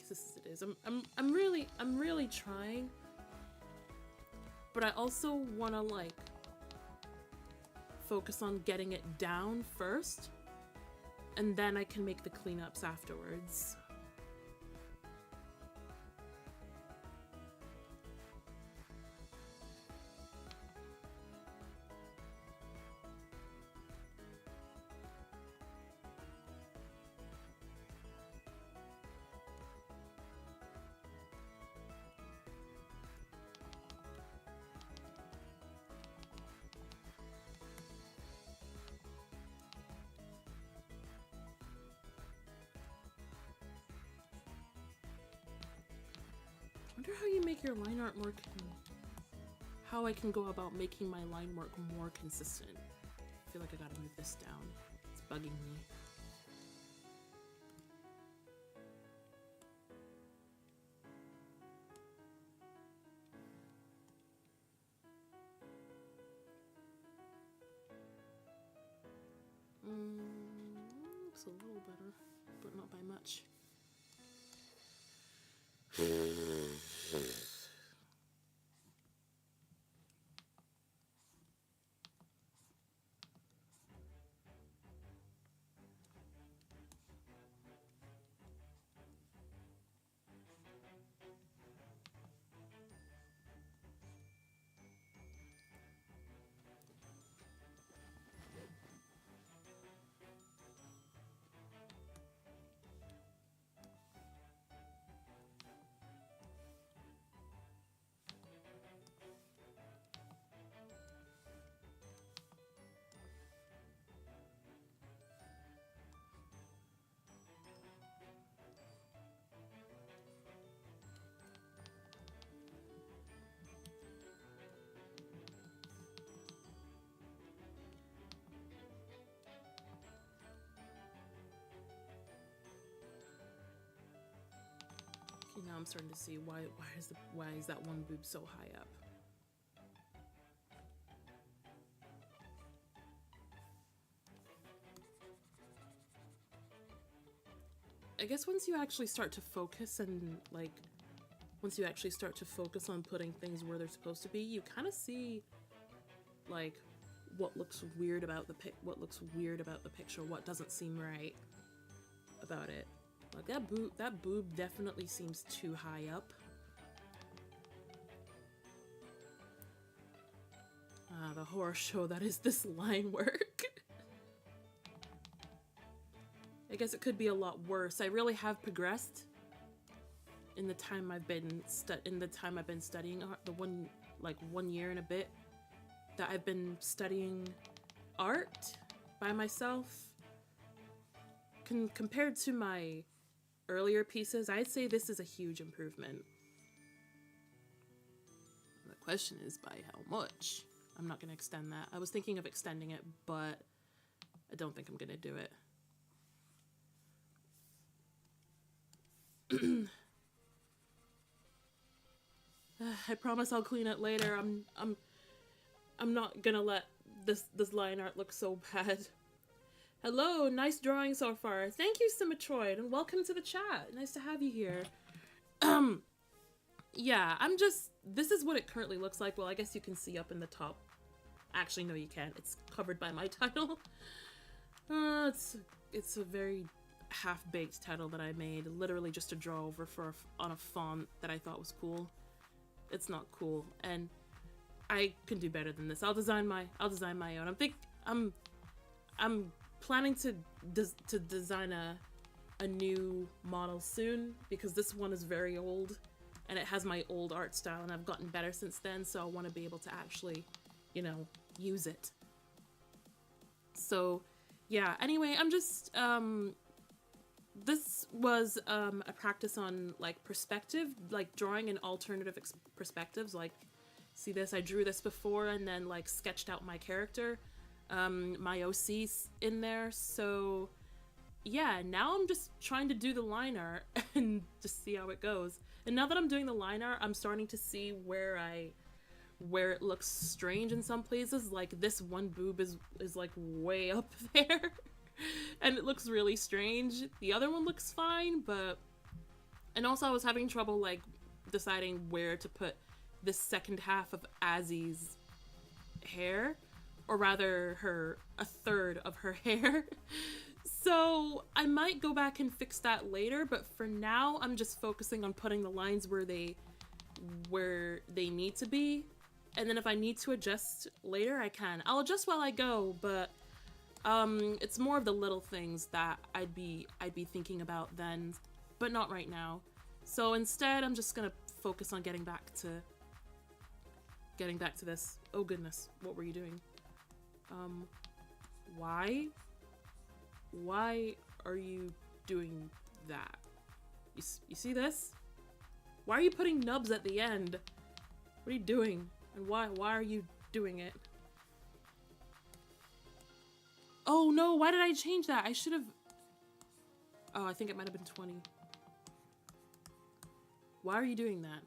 this it is. I'm really trying, but I also want to like focus on getting it down first, and then I can make the cleanups afterwards. I wonder how you make your line art more how I can go about making my line work more consistent. I feel like I gotta move this down. It's bugging me. Looks a little better, but not by much. Okay, now I'm starting to see why is that one boob so high up? I guess once you actually start to focus and like once you actually start to focus on putting things where they're supposed to be, you kind of see like what looks weird about the picture, what doesn't seem right about it. Like that boob definitely seems too high up. Ah, the horror show that is this line work. I guess it could be a lot worse. I really have progressed in the time I've been studying art, the 1 year and a bit that I've been studying art by myself. Compared to my earlier pieces, I'd say this is a huge improvement. The question is by how much? I'm not gonna extend that. I was thinking of extending it, but I don't think I'm gonna do it. I promise I'll clean it later. I'm not gonna let this line art look so bad. Hello, nice drawing so far. Thank you, Symmetroid, and welcome to the chat. Nice to have you here. Yeah, this is what it currently looks like. Well, I guess you can see up in the top. Actually, no, you can't. It's covered by my title. It's a very half-baked title that I made, literally just to draw over on a font that I thought was cool. It's not cool, and I can do better than this. I'll design my own. I'm planning to design a new model soon, because this one is very old and it has my old art style, and I've gotten better since then, so I want to be able to actually, you know, use it. So yeah, anyway, I'm just this was a practice on like perspective, like drawing in alternative perspectives. Like, see this, I drew this before and then like sketched out my character, my OC's in there. So yeah, now I'm just trying to do the line art and just see how it goes. And now that I'm doing the line art, I'm starting to see where it looks strange in some places. Like this one boob is like way up there and it looks really strange. The other one looks fine, but... And also I was having trouble like deciding where to put this second half of Azzy's hair, or rather a third of her hair. So I might go back and fix that later, but for now I'm just focusing on putting the lines where they need to be. And then if I need to adjust later, I can. I'll adjust while I go, but it's more of the little things that I'd be thinking about then, but not right now. So instead, I'm just gonna focus on getting back to this. Oh goodness, what were you doing? Why are you doing that? You see this? Why are you putting nubs at the end? What are you doing? And why are you doing it? Oh no, why did I change that? I should have... Oh, I think it might have been 20. Why are you doing that?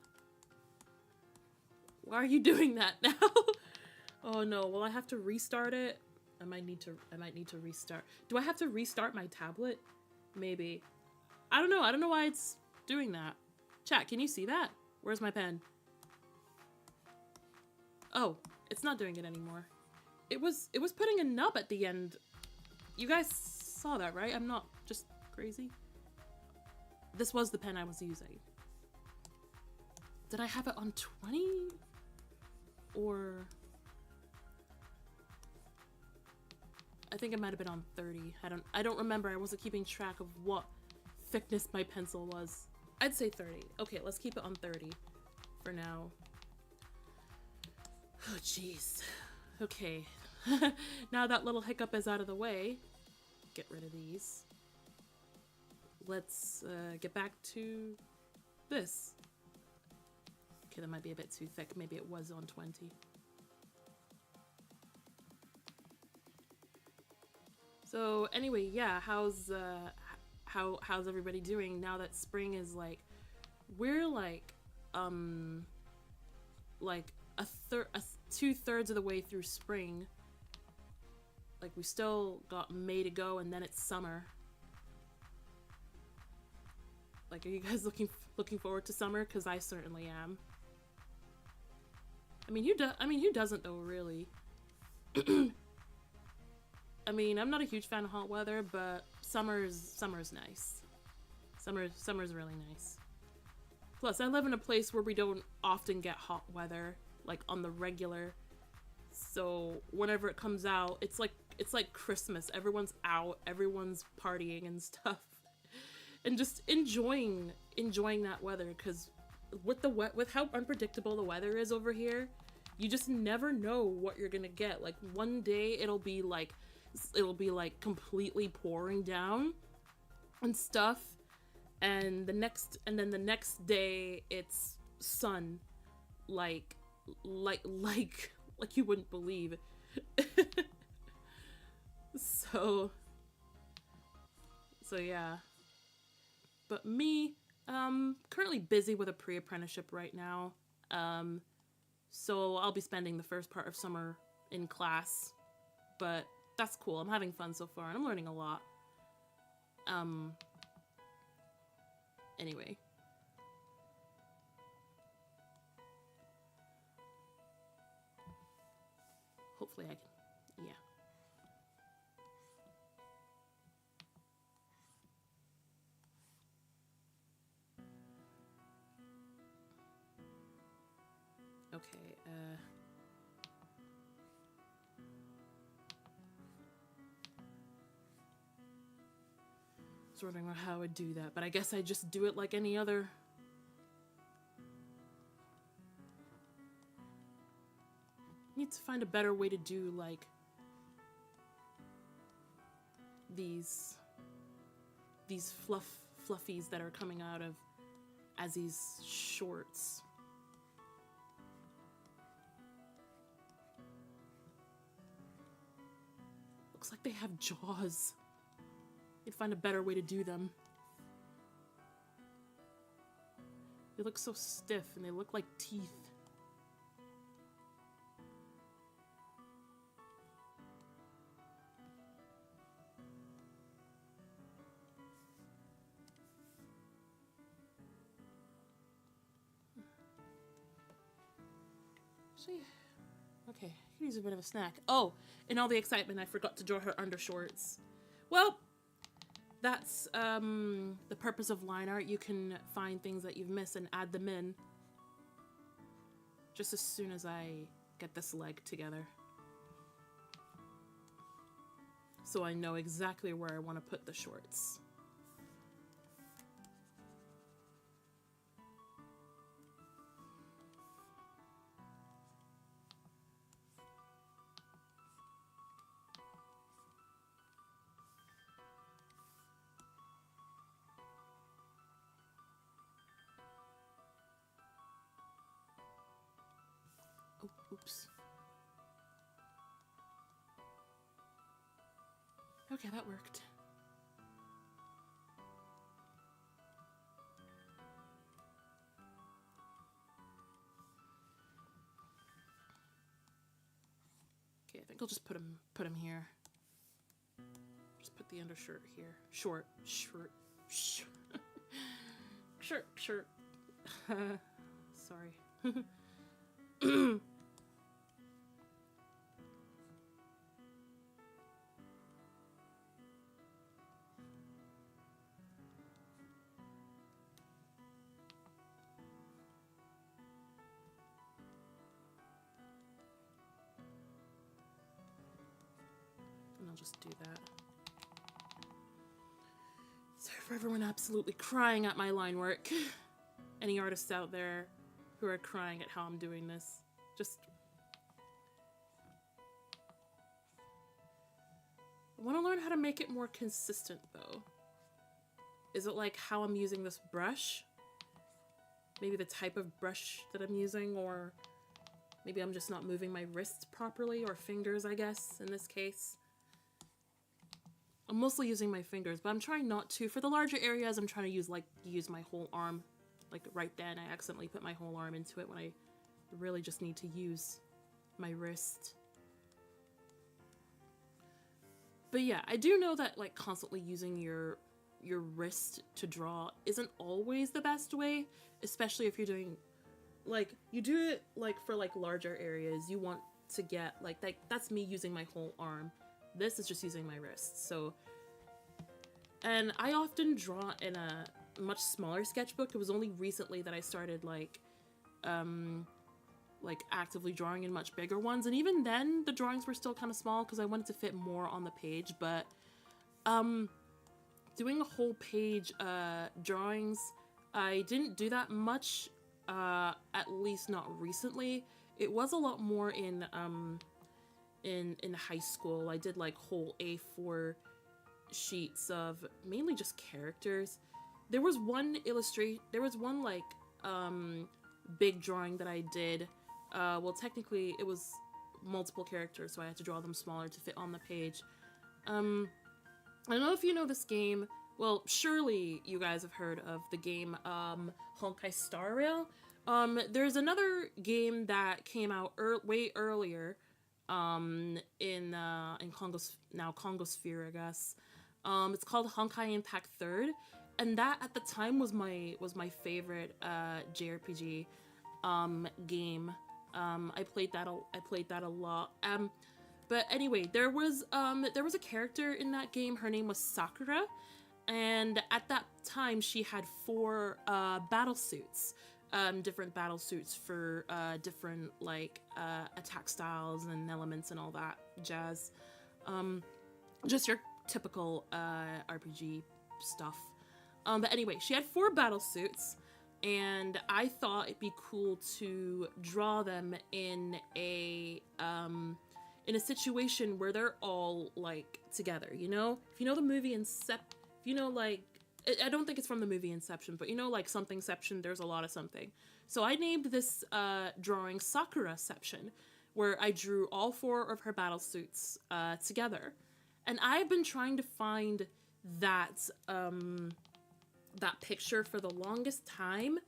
Why are you doing that now? Oh no, will I have to restart it? I might need to restart. Do I have to restart my tablet? Maybe. I don't know. I don't know why it's doing that. Chat, can you see that? Where's my pen? Oh, it's not doing it anymore. It was putting a nub at the end. You guys saw that, right? I'm not just crazy. This was the pen I was using. Did I have it on 20? Or... I think it might have been on 30. I don't remember. I wasn't keeping track of what thickness my pencil was. I'd say 30. Okay, let's keep it on 30 for now. Oh, jeez. Okay. Now that little hiccup is out of the way, get rid of these. Let's get back to this. Okay, that might be a bit too thick. Maybe it was on 20. So anyway, yeah, how's everybody doing now that spring is like, we're like 2/3 of the way through spring. Like we still got May to go, and then it's summer. Like, are you guys looking forward to summer? Because I certainly am. I mean, who doesn't though, really? I mean, I'm not a huge fan of hot weather, but summer's nice. Summer's really nice. Plus, I live in a place where we don't often get hot weather, like on the regular. So whenever it comes out, it's like it's like Christmas. Everyone's out, everyone's partying and stuff, and just enjoying that weather. Because with how unpredictable the weather is over here, you just never know what you're gonna get. Like one day it'll be like completely pouring down and stuff, and then the next day it's sun, like you wouldn't believe. so yeah. But me, currently busy with a pre-apprenticeship right now. So I'll be spending the first part of summer in class, but that's cool. I'm having fun so far and I'm learning a lot. Anyway. Hopefully I can, yeah. Okay, I was wondering how I would do that, but I guess I just do it like any other. Need to find a better way to do like these fluffies that are coming out of Azzy's shorts. Looks like they have jaws. You'd find a better way to do them. They look so stiff and they look like teeth. Okay, here's a bit of a snack. Oh, in all the excitement, I forgot to draw her undershorts. Well, that's the purpose of line art. You can find things that you've missed and add them in. Just as soon as I get this leg together. So I know exactly where I want to put the shorts. Oops. Okay, that worked. Okay, I think I'll just put him here. Just put the undershirt here. Shirt. Sorry. I'll just do that. Sorry for everyone absolutely crying at my line work. Any artists out there who are crying at how I'm doing this. Just... I want to learn how to make it more consistent though. Is it like how I'm using this brush? Maybe the type of brush that I'm using, or maybe I'm just not moving my wrists properly, or fingers, I guess, in this case. I'm mostly using my fingers, but I'm trying not to. For the larger areas, I'm trying to use my whole arm. Like right then, I accidentally put my whole arm into it when I really just need to use my wrist. But yeah, I do know that like constantly using your wrist to draw isn't always the best way, especially if you're doing like, you do it like for like larger areas. You want to get like that's me using my whole arm. This is just using my wrist. So, and I often draw in a much smaller sketchbook. It was only recently that I started like like actively drawing in much bigger ones, and even then the drawings were still kind of small because I wanted to fit more on the page. But doing a whole page drawings, I didn't do that much, at least not recently. It was a lot more in high school. I did like whole A4 sheets of mainly just characters. There was one like big drawing that I did. Well, technically it was multiple characters, so I had to draw them smaller to fit on the page. I don't know if you know this game. Well, surely you guys have heard of the game Honkai Star Rail. There's another game that came out way earlier in Congosphere, I guess. It's called Honkai Impact 3rd, and that at the time was my favorite JRPG game. I played that a lot. But anyway, there was a character in that game. Her name was Sakura, and at that time she had 4 battle suits. Different battle suits for different like attack styles and elements and all that jazz. Just your typical RPG stuff. But anyway, she had 4 battle suits, and I thought it'd be cool to draw them in a situation where they're all like together, you know? If you know the movie I don't think it's from the movie Inception, but you know, like Somethingception, there's a lot of something. So I named this drawing Sakuraception, where I drew all 4 of her battle suits together. And I've been trying to find that picture for the longest time.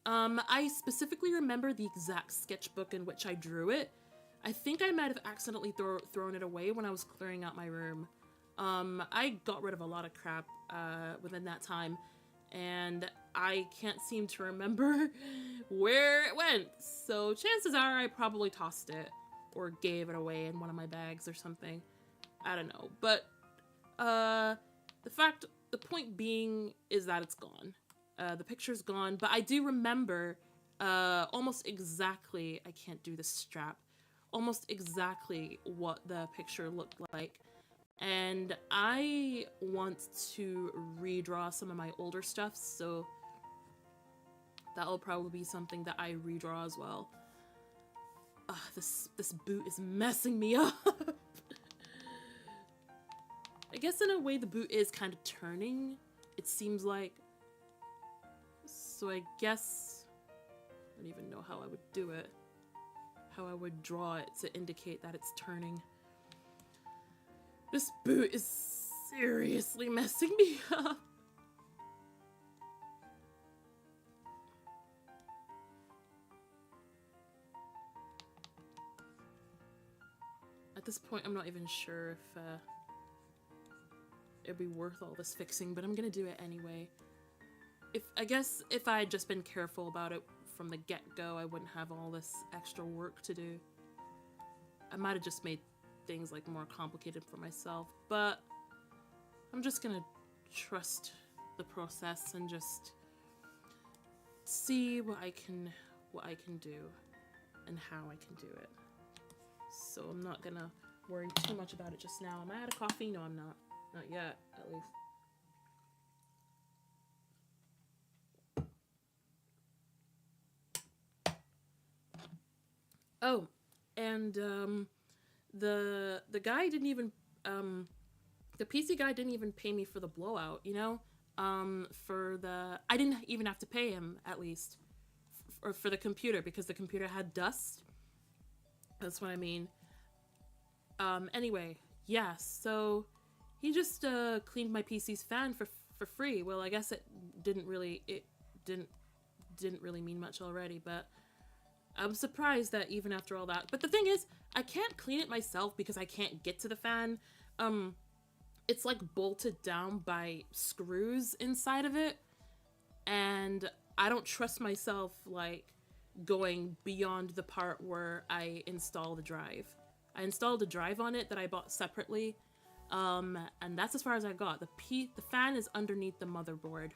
I specifically remember the exact sketchbook in which I drew it. I think I might have accidentally thrown it away when I was clearing out my room. I got rid of a lot of crap within that time, and I can't seem to remember where it went. So chances are I probably tossed it or gave it away in one of my bags or something. I don't know. But the point being is that it's gone. The picture's gone, but I do remember almost exactly, I can't do the strap, almost exactly what the picture looked like. And I want to redraw some of my older stuff, so that'll probably be something that I redraw as well. This boot is messing me up. I guess in a way the boot is kind of turning, it seems like. So I guess I don't even know how I would do it. How I would draw it to indicate that it's turning. This boot is seriously messing me up. At this point, I'm not even sure if it'd be worth all this fixing, but I'm gonna do it anyway. I guess if I had just been careful about it from the get-go, I wouldn't have all this extra work to do. I might have just made things like more complicated for myself, but I'm just gonna trust the process and just see what I can do and how I can do it. So I'm not gonna worry too much about it just now. Am I out of coffee? No, I'm not. Not yet, at least. Oh, and the guy didn't even the PC guy didn't even pay me for the blowout, you know? I didn't even have to pay him, at least, for the computer, because the computer had dust. That's what I mean. Anyway, yeah, so he just cleaned my PC's fan for free. Well, I guess it didn't really mean much already, but I'm surprised that even after all that. But the thing is, I can't clean it myself because I can't get to the fan. It's like bolted down by screws inside of it, and I don't trust myself like going beyond the part where I install the drive. I installed a drive on it that I bought separately, and that's as far as I got. The fan is underneath the motherboard,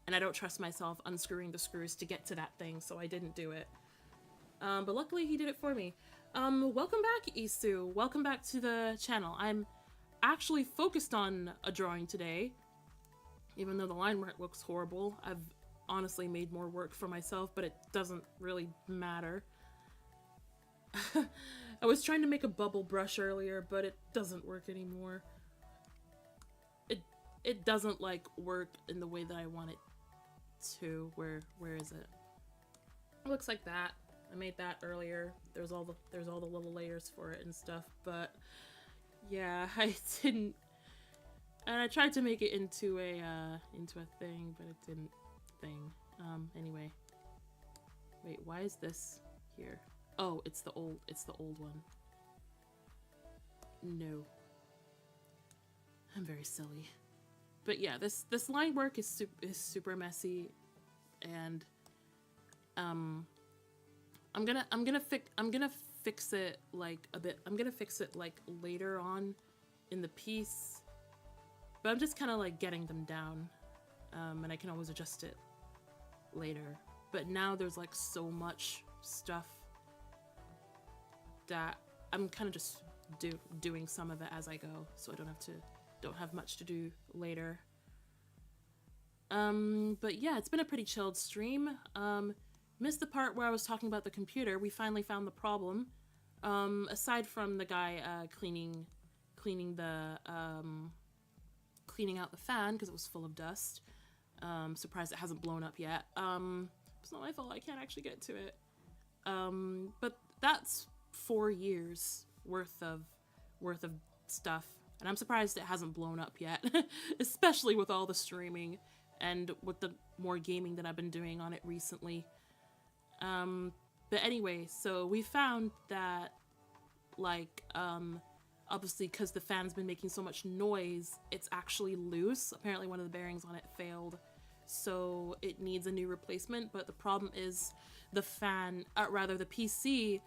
and I don't trust myself unscrewing the screws to get to that thing, so I didn't do it. But luckily he did it for me. Welcome back, Isu. Welcome back to the channel. I'm actually focused on a drawing today, even though the line work looks horrible. I've honestly made more work for myself, but it doesn't really matter. I was trying to make a bubble brush earlier, but it doesn't work anymore. It doesn't like work in the way that I want it to. Where is it? It looks like that. I made that earlier. There's all the little layers for it and stuff, but yeah, I didn't. And I tried to make it into a thing, but it didn't thing. Anyway. Wait, why is this here? Oh, it's the old one. No. I'm very silly. But yeah, this line work is super messy, and I'm gonna fix it like a bit. I'm gonna fix it like later on in the piece, but I'm just kind of like getting them down, and I can always adjust it later. But now there's like so much stuff that I'm kind of just doing some of it as I go, so I don't have much to do later. But yeah, it's been a pretty chilled stream. Missed the part where I was talking about the computer. We finally found the problem. Aside from the guy cleaning out the fan because it was full of dust. Surprised it hasn't blown up yet. It's not my fault. I can't actually get to it. But that's 4 years worth of stuff, and I'm surprised it hasn't blown up yet, especially with all the streaming and with the more gaming that I've been doing on it recently. But anyway, so we found that, like, obviously because the fan's been making so much noise, it's actually loose. Apparently one of the bearings on it failed, so it needs a new replacement. But the problem is the fan, the PC,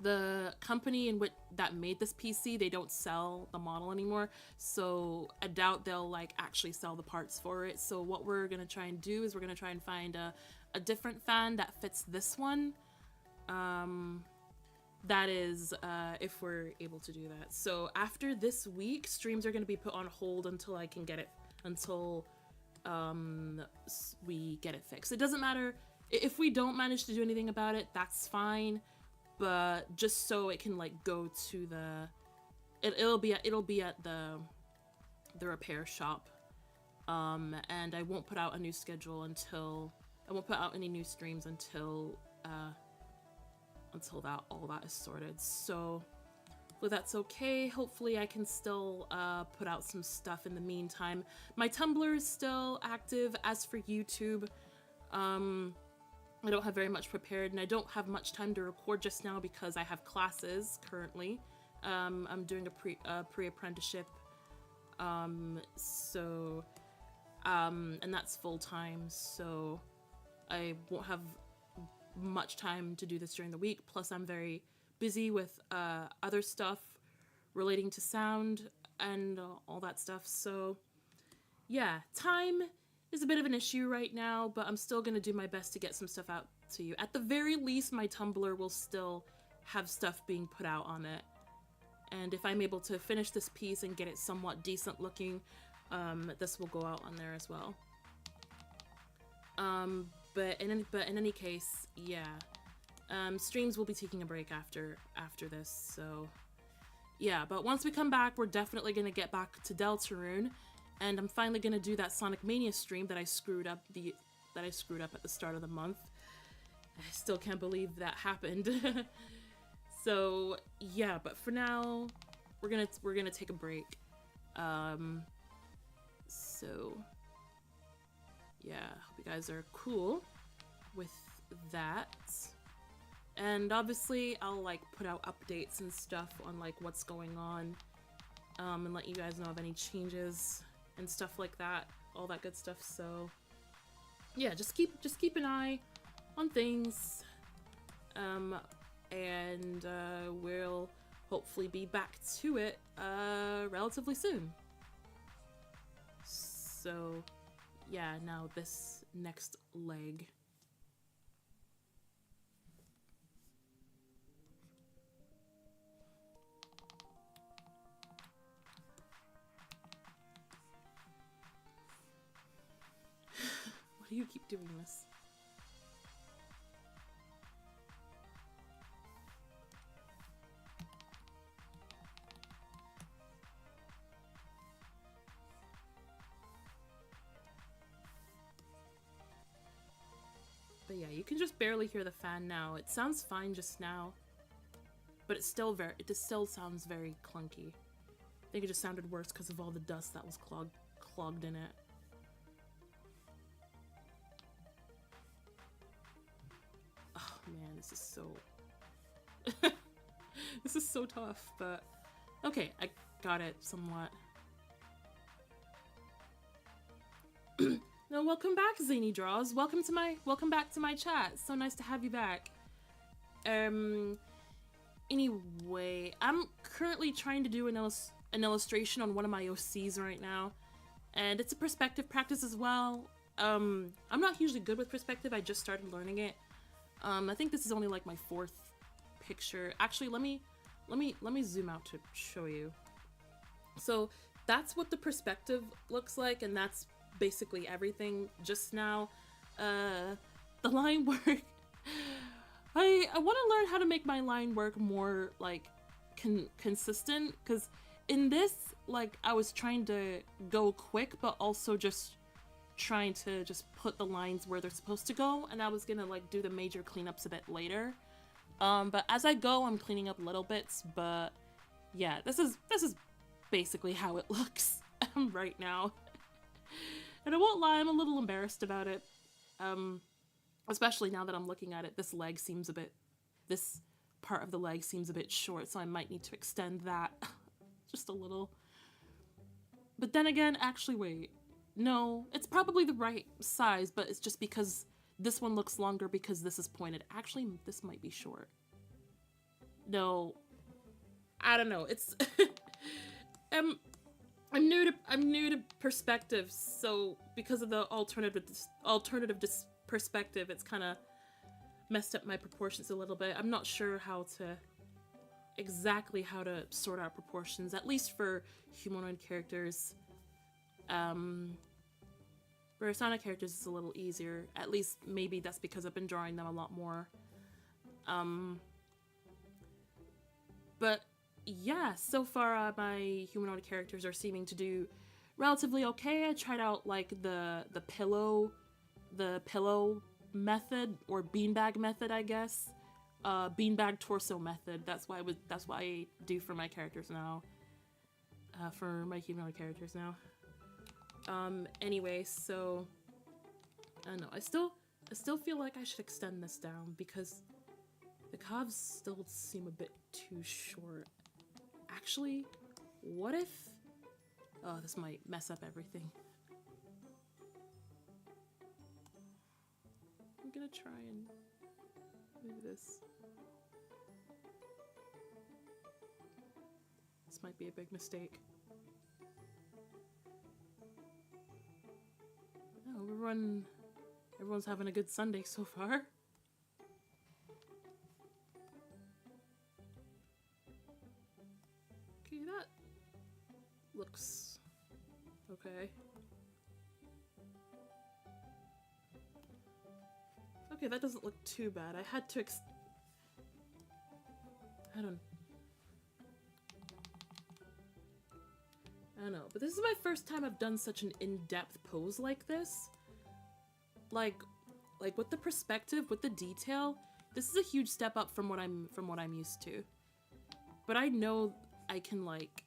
the company that made this PC, they don't sell the model anymore, so I doubt they'll like actually sell the parts for it. So what we're gonna try and do is we're gonna try and find a different fan that fits this one. That is, if we're able to do that. So after this week, streams are gonna be put on hold until I can get it, until we get it fixed. It doesn't matter if we don't manage to do anything about it, that's fine. But just so it can like go to the, it'll be at the repair shop, and I won't put out a new schedule until, I won't put out any new streams until all that is sorted. So well, that's okay. Hopefully I can still put out some stuff in the meantime. My Tumblr is still active. As for YouTube, I don't have very much prepared, and I don't have much time to record just now because I have classes currently. I'm doing a pre-apprenticeship, and that's full-time, so I won't have much time to do this during the week. Plus I'm very busy with other stuff relating to sound and all that stuff, so yeah, time is a bit of an issue right now, but I'm still gonna do my best to get some stuff out to you. At the very least, my Tumblr will still have stuff being put out on it, and if I'm able to finish this piece and get it somewhat decent looking, this will go out on there as well. But in any case, yeah, streams will be taking a break after this, so yeah. But once we come back, we're definitely gonna get back to Deltarune. And I'm finally gonna do that Sonic Mania stream that I screwed up at the start of the month. I still can't believe that happened. So yeah, but for now, we're gonna take a break. So yeah, hope you guys are cool with that. And obviously, I'll like put out updates and stuff on like what's going on, and let you guys know of any changes and stuff like that, all that good stuff. So yeah, just keep an eye on things, and we'll hopefully be back to it relatively soon. So yeah, now this next leg. do you keep doing this? But yeah, you can just barely hear the fan now. It sounds fine just now, but it still sounds very clunky. I think it just sounded worse because of all the dust that was clogged in it. Oh man, this is so this is so tough, but okay, I got it somewhat. No, welcome back, Zany Draws. Welcome back to my chat. So nice to have you back. Anyway, I'm currently trying to do an illustration on one of my OCs right now, and it's a perspective practice as well. I'm not hugely good with perspective. I just started learning it. I think this is only like my 4th picture. Actually, let me zoom out to show you. So that's what the perspective looks like, and that's basically everything just now. The line work. I want to learn how to make my line work more like consistent, because in this, like, I was trying to go quick, but also just trying to just put the lines where they're supposed to go, and I was gonna like do the major cleanups a bit later. But as I go, I'm cleaning up little bits. But yeah, this is basically how it looks right now. And I won't lie, I'm a little embarrassed about it. Especially now that I'm looking at it, this part of the leg seems a bit short, so I might need to extend that just a little. But then again, actually wait, no, it's probably the right size, but it's just because this one looks longer because this is pointed. Actually, this might be short. No, I don't know, it's I'm new to perspective, so because of the alternative perspective, it's kind of messed up my proportions a little bit. I'm not sure exactly how to sort out proportions, at least for humanoid characters. For Asana characters, it's a little easier. At least maybe that's because I've been drawing them a lot more. But yeah, so far my humanoid characters are seeming to do relatively okay. I tried out like the pillow method, or beanbag method, I guess. Beanbag torso method. That's why I do for my characters now. For my humanoid characters now. Anyway, so I don't know. I still feel like I should extend this down because the calves still seem a bit too short. Actually, what if... Oh, this might mess up everything. I'm gonna try and move this. This might be a big mistake. Oh, everyone's having a good Sunday so far. Okay, that looks okay. Okay, that doesn't look too bad. I had to I don't know, but this is my first time I've done such an in-depth pose like this. Like with the perspective, with the detail, this is a huge step up from what I'm used to. But I know I can like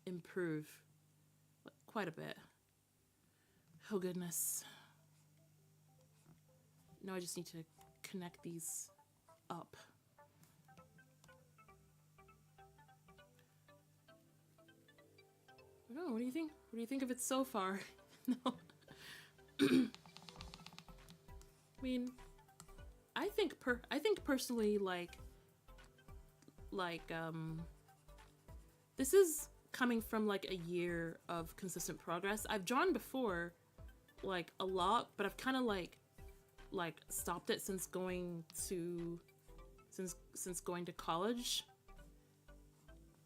improve quite a bit. Oh goodness. Now I just need to connect these up. Oh, what do you think? What do you think of it so far? No. I mean, I think personally, this is coming from like a year of consistent progress. I've drawn before, like a lot, but I've kind of like stopped it since going to college.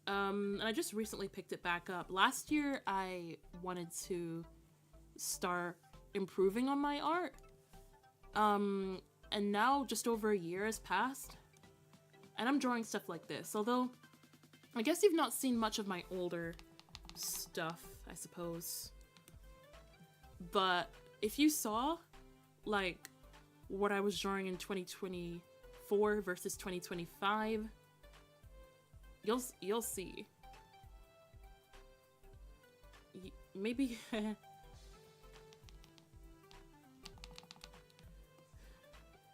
And I just recently picked it back up. Last year I wanted to start improving on my art. And now just over a year has passed, and I'm drawing stuff like this. Although, I guess you've not seen much of my older stuff, I suppose. But if you saw, like, what I was drawing in 2024 versus 2025, you'll see. Maybe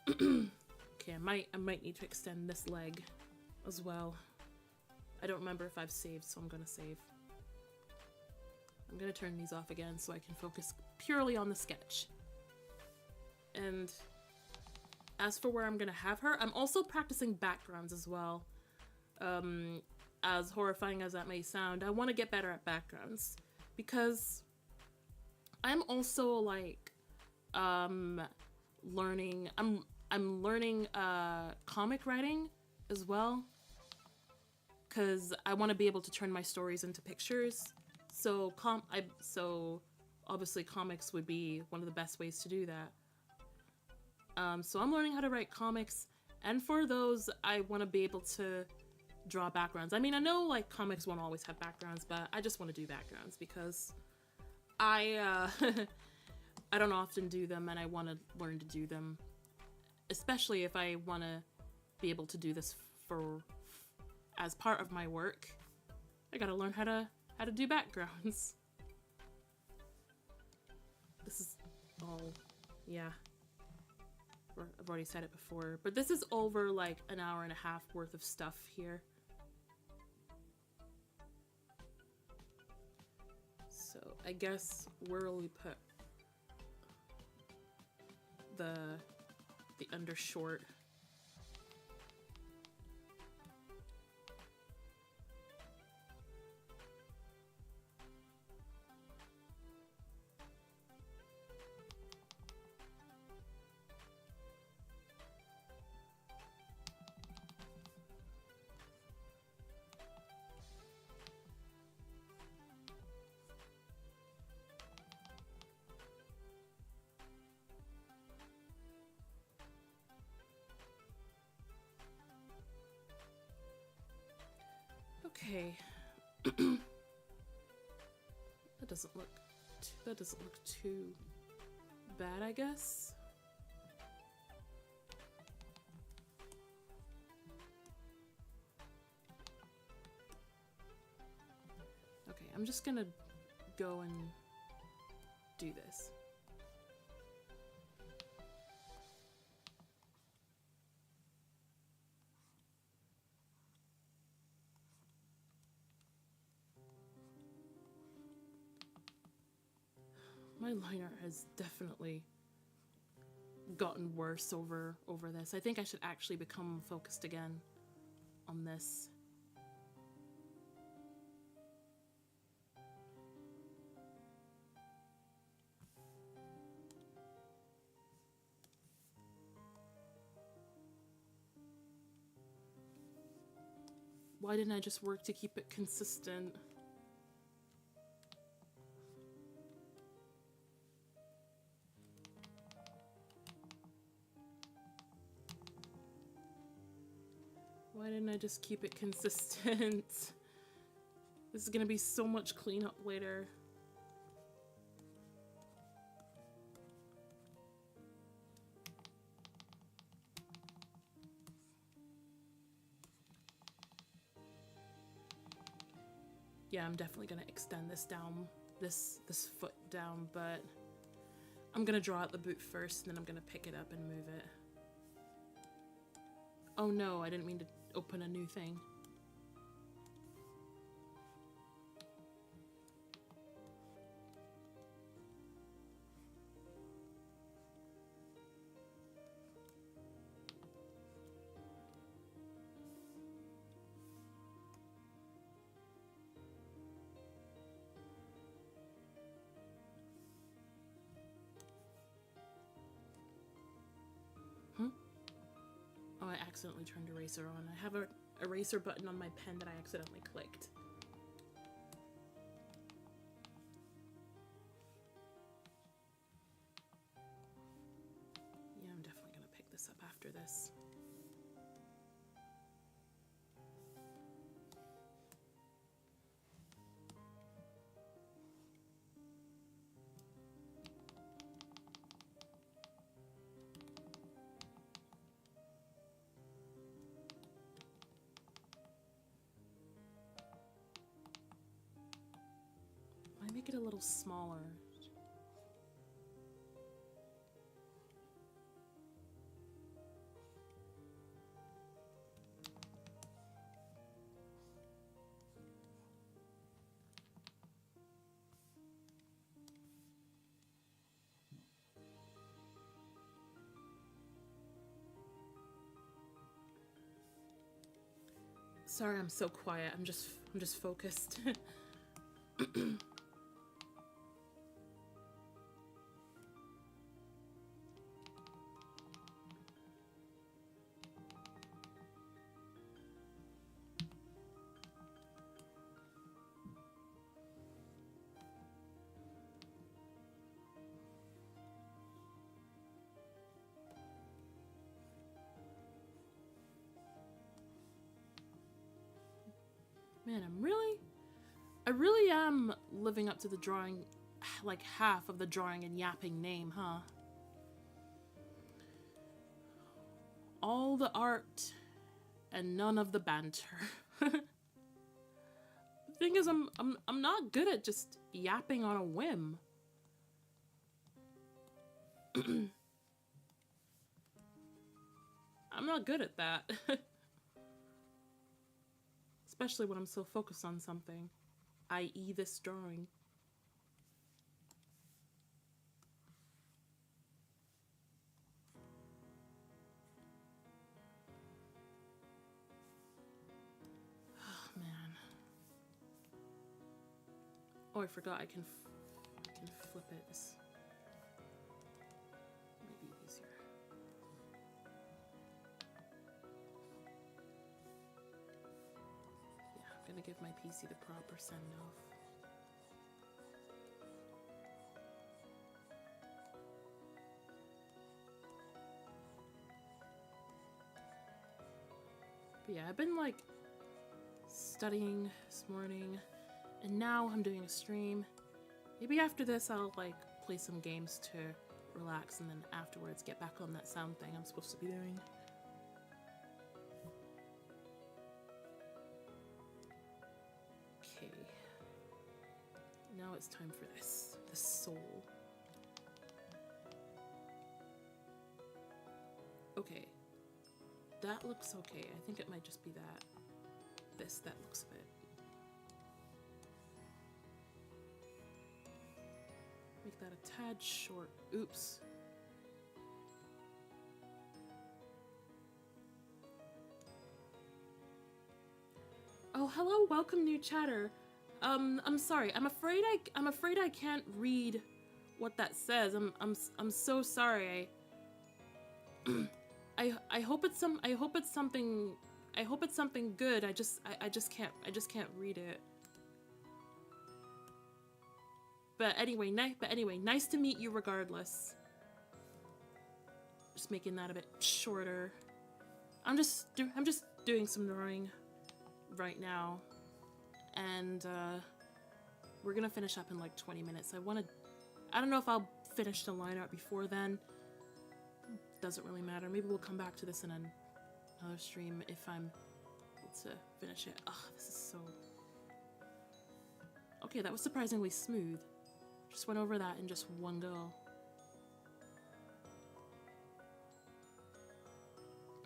okay, I might need to extend this leg as well. I don't remember if I've saved, so I'm gonna save. I'm gonna turn these off again so I can focus purely on the sketch. And as for where I'm gonna have her, I'm also practicing backgrounds as well. As horrifying as that may sound, I want to get better at backgrounds because I'm also like learning. I'm learning comic writing as well, because I want to be able to turn my stories into pictures. So obviously comics would be one of the best ways to do that. So I'm learning how to write comics, and for those, I want to be able to draw backgrounds. I mean, I know like comics won't always have backgrounds, but I just want to do backgrounds because I I don't often do them, and I want to learn to do them, especially if I want to be able to do this as part of my work. I gotta learn how to do backgrounds. This is all, yeah. I've already said it before, but this is over like an hour and a half worth of stuff here. So I guess where will we put the undershort? Okay. That doesn't look too bad, I guess. Okay, I'm just gonna go and do this. My line art has definitely gotten worse over this. I think I should actually become focused again on this. Why didn't I just work to keep it consistent? Why didn't I just keep it consistent? This is gonna be so much cleanup later. Yeah, I'm definitely gonna extend this down, this foot down, but I'm gonna draw out the boot first, and then I'm gonna pick it up and move it. Oh no, I didn't mean to open a new thing. Oh, I accidentally turned eraser on. I have a eraser button on my pen that I accidentally clicked. this. I make it a little smaller. Sorry, I'm so quiet. I'm just focused. Man, I really am living up to the drawing, like half of the drawing and yapping name, huh? All the art and none of the banter. The thing is, I'm not good at just yapping on a whim. I'm not good at that. Especially when I'm so focused on something, i.e. this drawing. Oh, man. Oh, I forgot I can flip it. This might be easier. I'm gonna give my PC the proper send-off. But yeah, I've been like studying this morning, and now I'm doing a stream. Maybe after this I'll like play some games to relax, and then afterwards get back on that sound thing I'm supposed to be doing. Now it's time for this, the soul. Okay, that looks okay. I think it might just be that. That looks a bit. Make that a tad short. Oops. Oh, hello, welcome new chatter. I'm sorry. I'm afraid I can't read what that says. I'm so sorry. I hope it's something good. I just can't read it. But anyway, nice to meet you regardless. Just making that a bit shorter. I'm just doing some drawing right now. And we're gonna finish up in like 20 minutes. I don't know if I'll finish the line art before then. Doesn't really matter. Maybe we'll come back to this in another stream if I'm able to finish it. Oh, this is so... Okay, that was surprisingly smooth. Just went over that in just one go.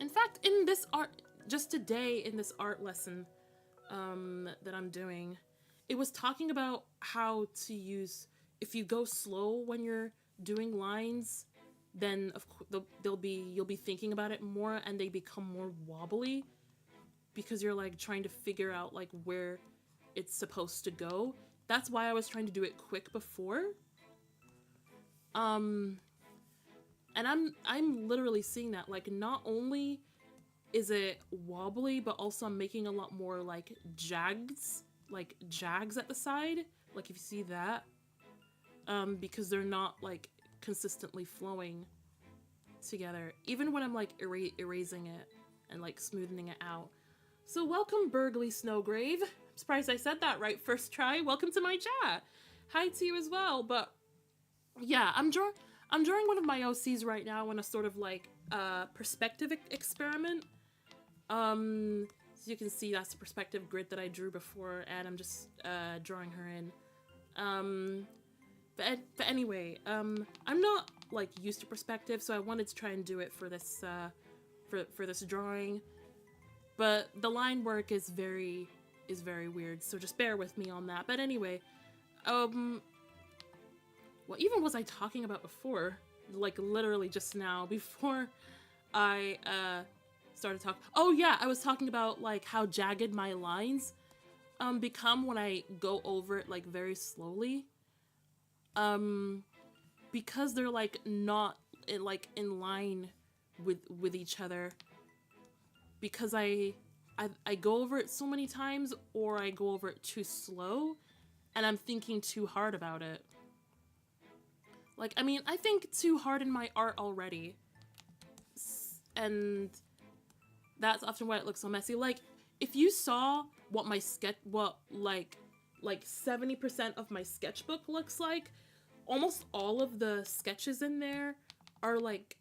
In fact, in this art, just today in this art lesson, that I'm doing, it was talking about how to use, if you go slow when you're doing lines, then of course you'll be thinking about it more, and they become more wobbly because you're like trying to figure out like where it's supposed to go. That's why I was trying to do it quick before. And I'm literally seeing that, like, not only is it wobbly, but also I'm making a lot more like jags at the side, like if you see that, because they're not like consistently flowing. together, even when I'm like erasing it and like smoothing it out. So welcome, Burgley Snowgrave. I'm surprised I said that right first try. Welcome to my chat. Hi to you as well. But yeah, I'm drawing one of my OCs right now in a sort of like perspective experiment. So you can see that's the perspective grid that I drew before, and I'm just drawing her in. But anyway, I'm not like used to perspective, so I wanted to try and do it for this for this drawing. But the line work is very weird, so just bear with me on that. But anyway, what even was I talking about before? Like literally just now, before I started talking. Oh yeah, I was talking about like how jagged my lines become when I go over it like very slowly. Because they're like not in line with each other. Because I go over it so many times, or I go over it too slow, and I'm thinking too hard about it. Like, I mean, I think too hard in my art already, and that's often why it looks so messy. Like, if you saw what my like 70% of my sketchbook looks like, almost all of the sketches in there are like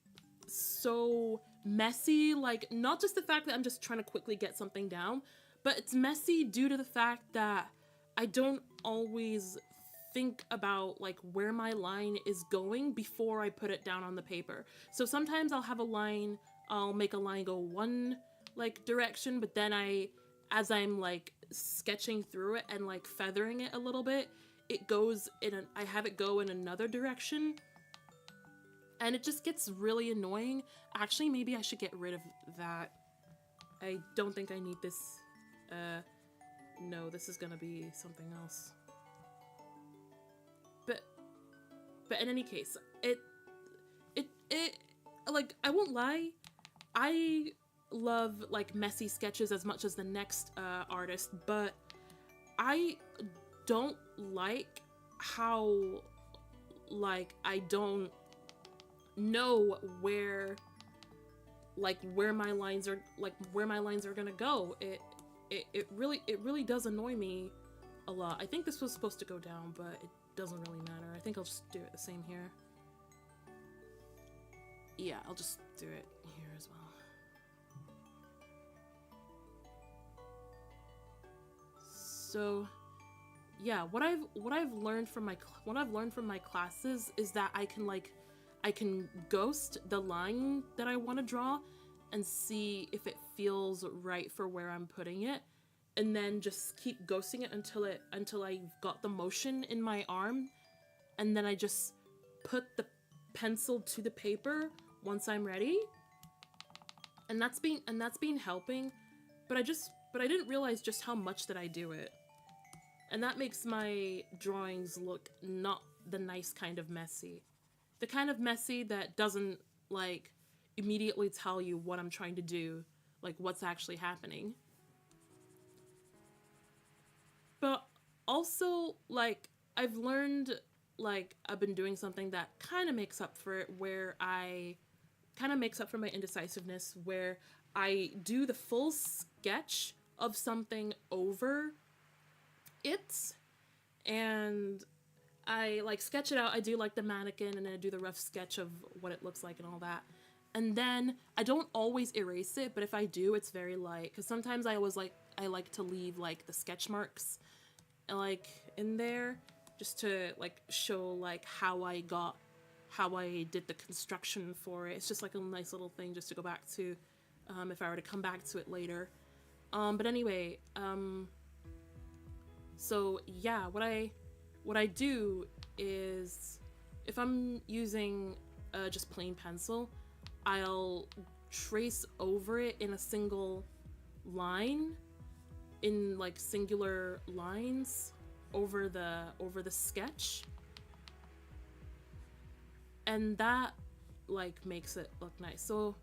so messy. Like, not just the fact that I'm just trying to quickly get something down, but it's messy due to the fact that I don't always think about like where my line is going before I put it down on the paper. So sometimes I'll have a line, I'll make a line go one like direction, but then as I'm like sketching through it and like feathering it a little bit, it goes in I have it go in another direction, and it just gets really annoying. Actually, maybe I should get rid of that. I don't think I need this. No, this is gonna be something else. But in any case, it like, I won't lie, I love like messy sketches as much as the next artist, but I don't like how like I don't know where my lines are gonna go. It really does annoy me a lot. I think this was supposed to go down, but it doesn't really matter. I think I'll just do it the same here. Yeah, I'll just do it here as well. So yeah, what I've learned from my classes is that I can ghost the line that I want to draw and see if it feels right for where I'm putting it, and then just keep ghosting it until I've got the motion in my arm, and then I just put the pencil to the paper once I'm ready. And that's been helping, but I didn't realize just how much that I do it. And that makes my drawings look not the nice kind of messy. The kind of messy that doesn't like immediately tell you what I'm trying to do, like what's actually happening. But also, like, I've learned, like, I've been doing something that kind of makes up for it, where kind of makes up for my indecisiveness, where I do the full sketch of something over it, and I like sketch it out. I do like the mannequin, and then I do the rough sketch of what it looks like and all that. And then I don't always erase it, but if I do, it's very light, because sometimes I like to leave like the sketch marks like in there, just to like show like how I did the construction for it. It's just like a nice little thing just to go back to if I were to come back to it later. But anyway, so yeah, what I do is, if I'm using just plain pencil, I'll trace over it in a single line, in like singular lines over the sketch, and that like makes it look nice. So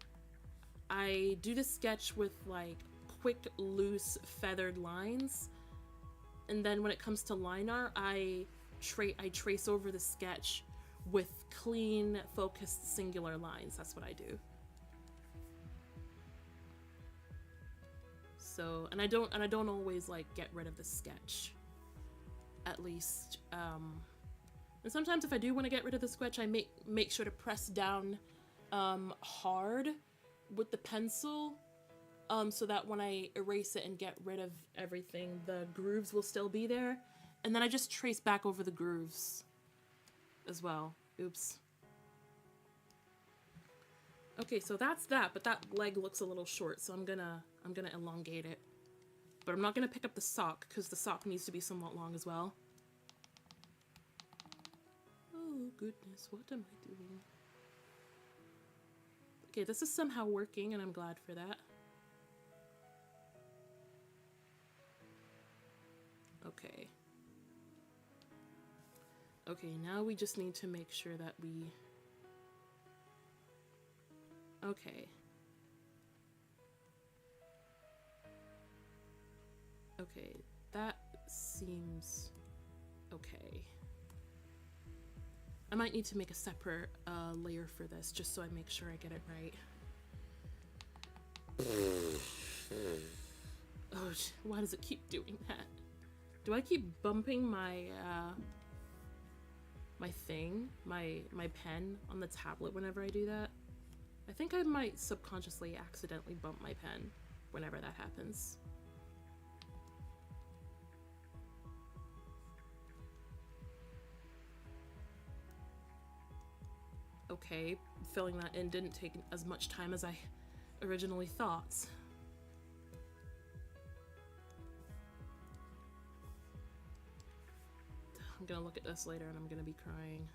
I do the sketch with like quick, loose, feathered lines, and then when it comes to line art, I trace over the sketch with clean, focused, singular lines. That's what I do. So, and I don't always like get rid of the sketch. At least, and sometimes if I do want to get rid of the sketch, I make sure to press down hard with the pencil, so that when I erase it and get rid of everything, the grooves will still be there. And then I just trace back over the grooves as well. Oops. Okay, so that's that, but that leg looks a little short, so I'm gonna elongate it. But I'm not gonna pick up the sock, because the sock needs to be somewhat long as well. Oh goodness, what am I doing? Okay, this is somehow working, and I'm glad for that. Okay. Okay, now we just need to make sure that we... Okay. Okay, that seems okay. I might need to make a separate layer for this, just so I make sure I get it right. Oh, why does it keep doing that? Do I keep bumping my my pen on the tablet whenever I do that? I think I might subconsciously accidentally bump my pen whenever that happens. Okay, filling that in didn't take as much time as I originally thought. I'm gonna look at this later and I'm gonna be crying.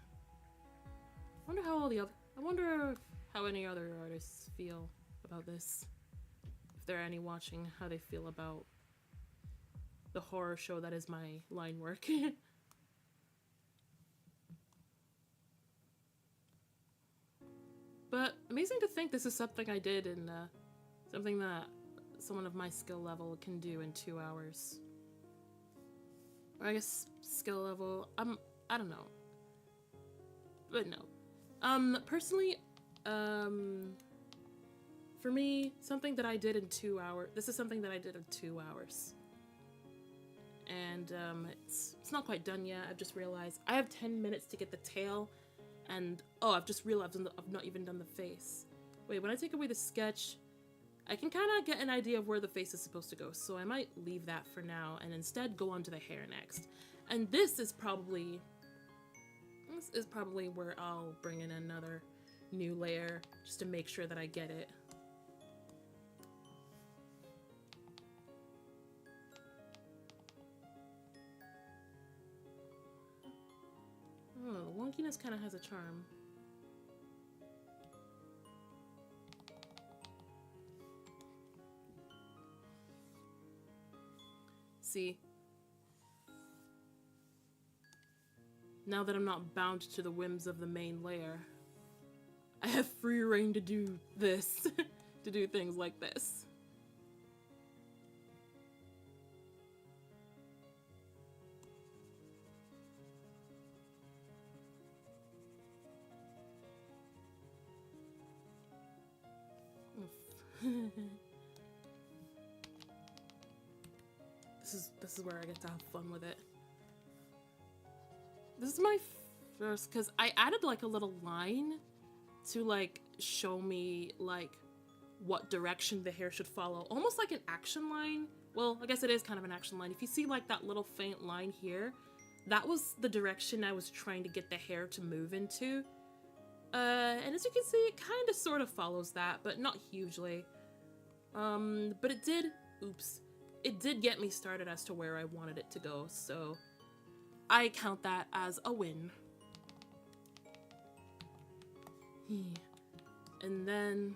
I wonder how any other artists feel about this. If there are any watching, how they feel about the horror show that is my line work. But amazing to think this is something I did and something that someone of my skill level can do in 2 hours. Or I guess skill level, I don't know. But no. Personally, for me, something that I did in 2 hours, this is something that I did in 2 hours. And it's not quite done yet. I've just realized I have 10 minutes to get the tail. And, oh, I've just realized I've not even done the face. Wait, when I take away the sketch, I can kind of get an idea of where the face is supposed to go. So I might leave that for now and instead go on to the hair next. And this is probably where I'll bring in another new layer just to make sure that I get it. Oh, wonkiness kind of has a charm. See? Now that I'm not bound to the whims of the main layer, I have free reign to do this, to do things like this. This is where I get to have fun with it. This is my first, because I added like a little line to like show me like what direction the hair should follow, almost like an action line. Well, I guess it is kind of an action line. If you see like that little faint line here, that was the direction I was trying to get the hair to move into. And as you can see, it kind of sort of follows that, but not hugely. But it did get me started as to where I wanted it to go, so I count that as a win. And then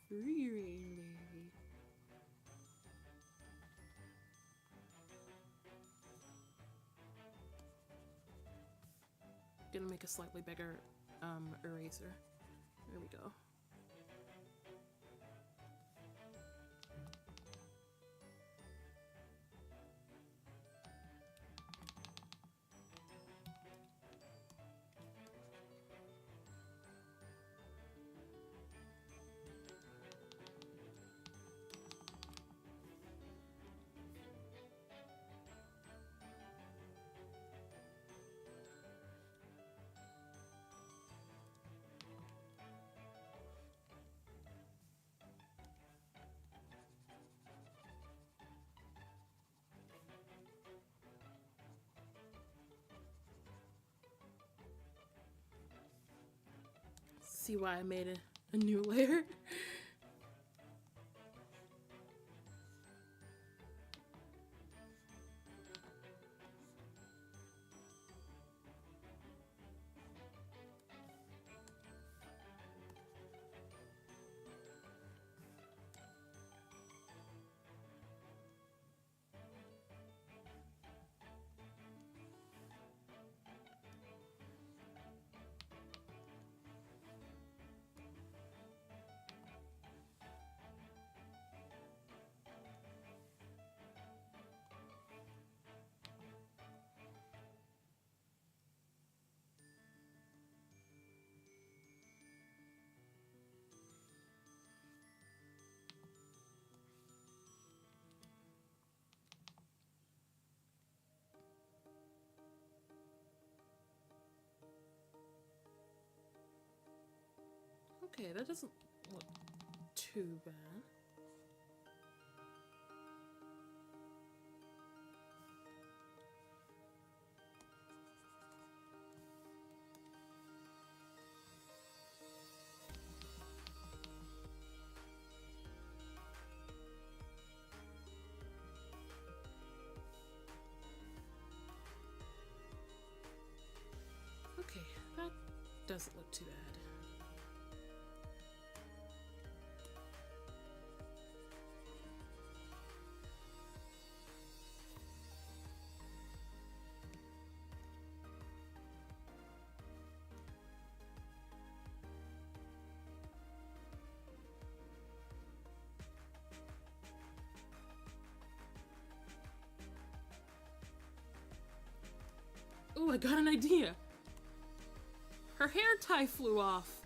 free reign, baby. gonna make a slightly bigger eraser. There we go. See why I made a new layer? Okay, that doesn't look too bad. Okay, that doesn't look too bad. Ooh, I got an idea. Her hair tie flew off.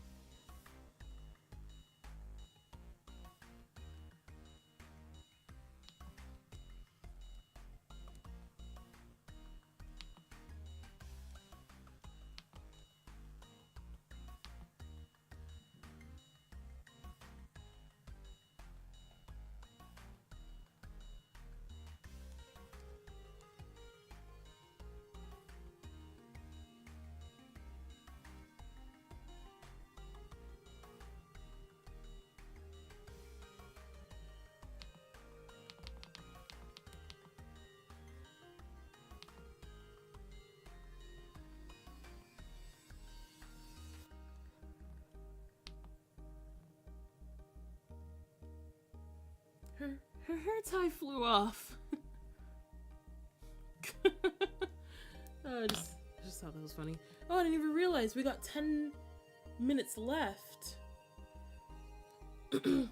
Her hair tie flew off. I just thought that was funny. Oh, I didn't even realize we got 10 minutes left. Can't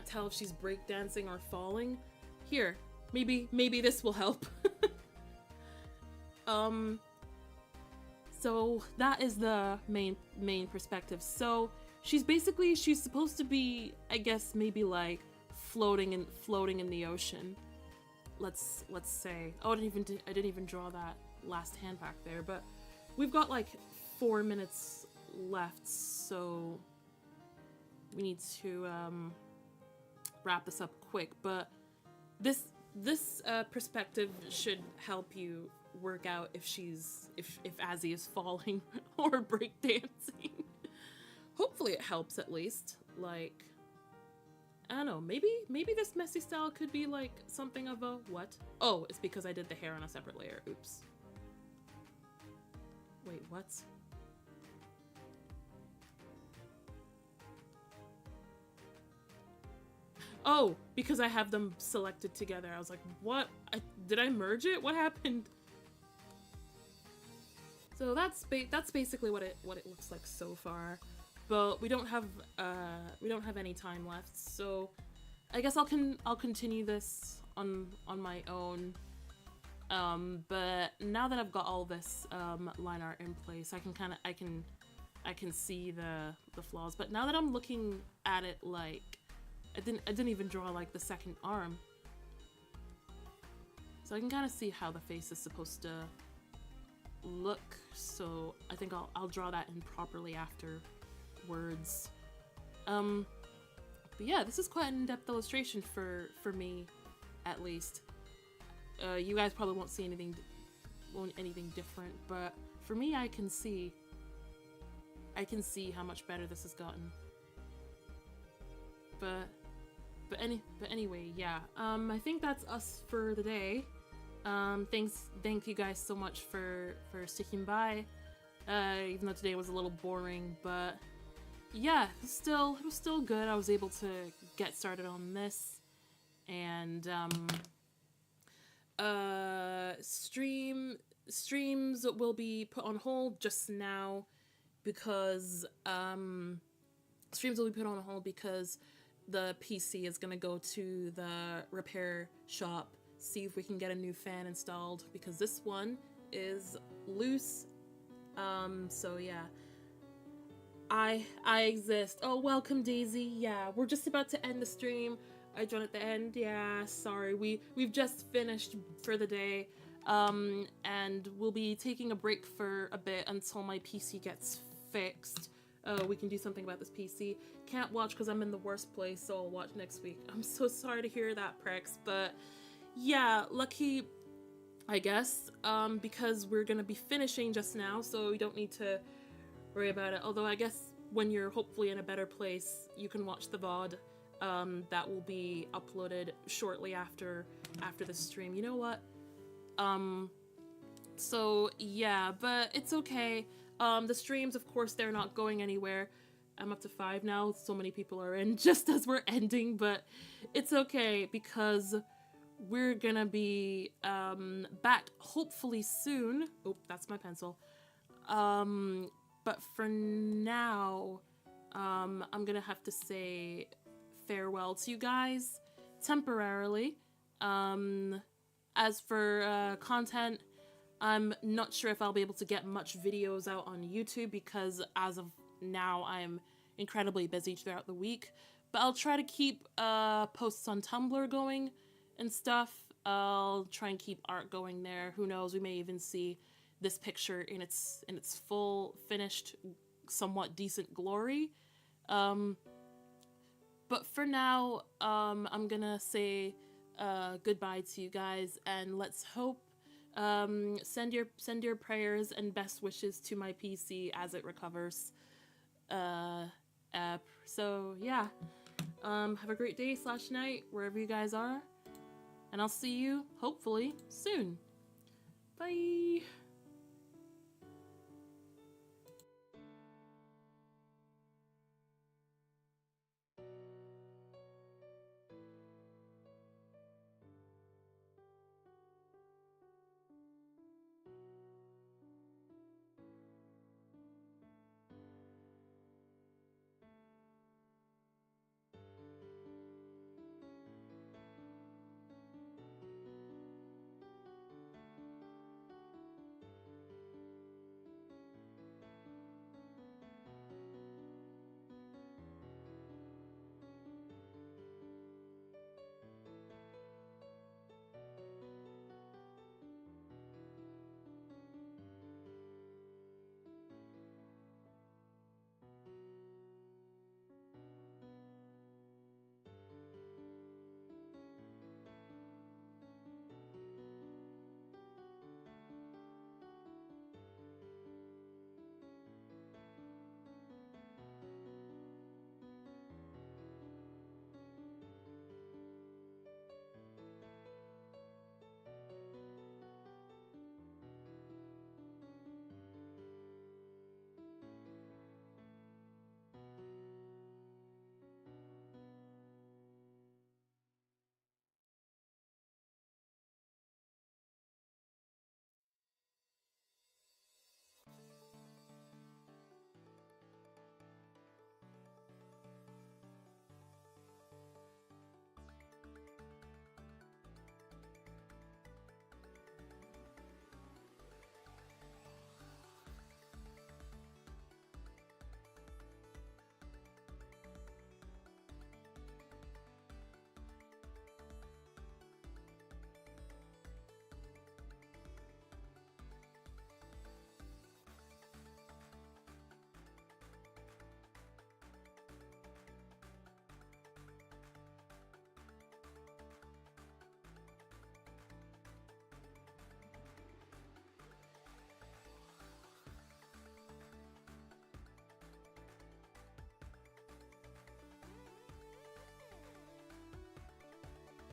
tell if she's breakdancing or falling. Here, maybe this will help. So that is the main perspective. So she's supposed to be, I guess, maybe like floating in the ocean. Let's say. Oh, I didn't even draw that last hand back there, but we've got like 4 minutes left, so we need to wrap this up quick. But this perspective should help you work out if Azzy is falling or breakdancing. Hopefully it helps at least. Like, I don't know, maybe this messy style could be like something of a what? Oh, it's because I did the hair on a separate layer. Oops. Wait, what? Oh, because I have them selected together. I was like, what? Did I merge it? What happened? So that's basically what it looks like so far, but we don't have any time left. So I guess I'll continue this on my own. But now that I've got all this line art in place, I can see the flaws. But now that I'm looking at it, like I didn't even draw like the second arm, so I can kind of see how the face is supposed to look. So I think I'll draw that in properly afterwards. But yeah, this is quite an in-depth illustration for me, at least. You guys probably won't see anything different, but for me, I can see how much better this has gotten. But anyway, yeah. I think that's us for the day. Thank you guys so much for sticking by. Even though today was a little boring, but yeah, it was still good. I was able to get started on this, and streams will be put on hold just now because the PC is gonna go to the repair shop, see if we can get a new fan installed, because this one is loose. So yeah, I exist. Oh, welcome Daisy. Yeah, we're just about to end the stream. I joined at the end. Yeah, sorry, we've just finished for the day, and we'll be taking a break for a bit until my PC gets fixed. We can do something about this PC. Can't watch because I'm in the worst place, so I'll watch next week. I'm so sorry to hear that, Prex, but yeah, lucky, I guess, because we're gonna be finishing just now, so we don't need to worry about it. Although I guess when you're hopefully in a better place, you can watch the VOD. That will be uploaded shortly after the stream. You know what? So yeah, but it's okay. The streams, of course, they're not going anywhere. I'm up to 5 now. So many people are in just as we're ending, but it's okay because we're gonna be back hopefully soon. Oh, that's my pencil. But for now, I'm gonna have to say farewell to you guys temporarily. As for content, I'm not sure if I'll be able to get much videos out on YouTube because as of now I'm incredibly busy throughout the week, but I'll try to keep posts on Tumblr going and stuff. I'll try and keep art going there. Who knows, we may even see this picture in its full finished somewhat decent glory. But for now, I'm gonna say goodbye to you guys, and let's hope, send your prayers and best wishes to my PC as it recovers. So yeah, have a great day / night wherever you guys are, and I'll see you hopefully soon.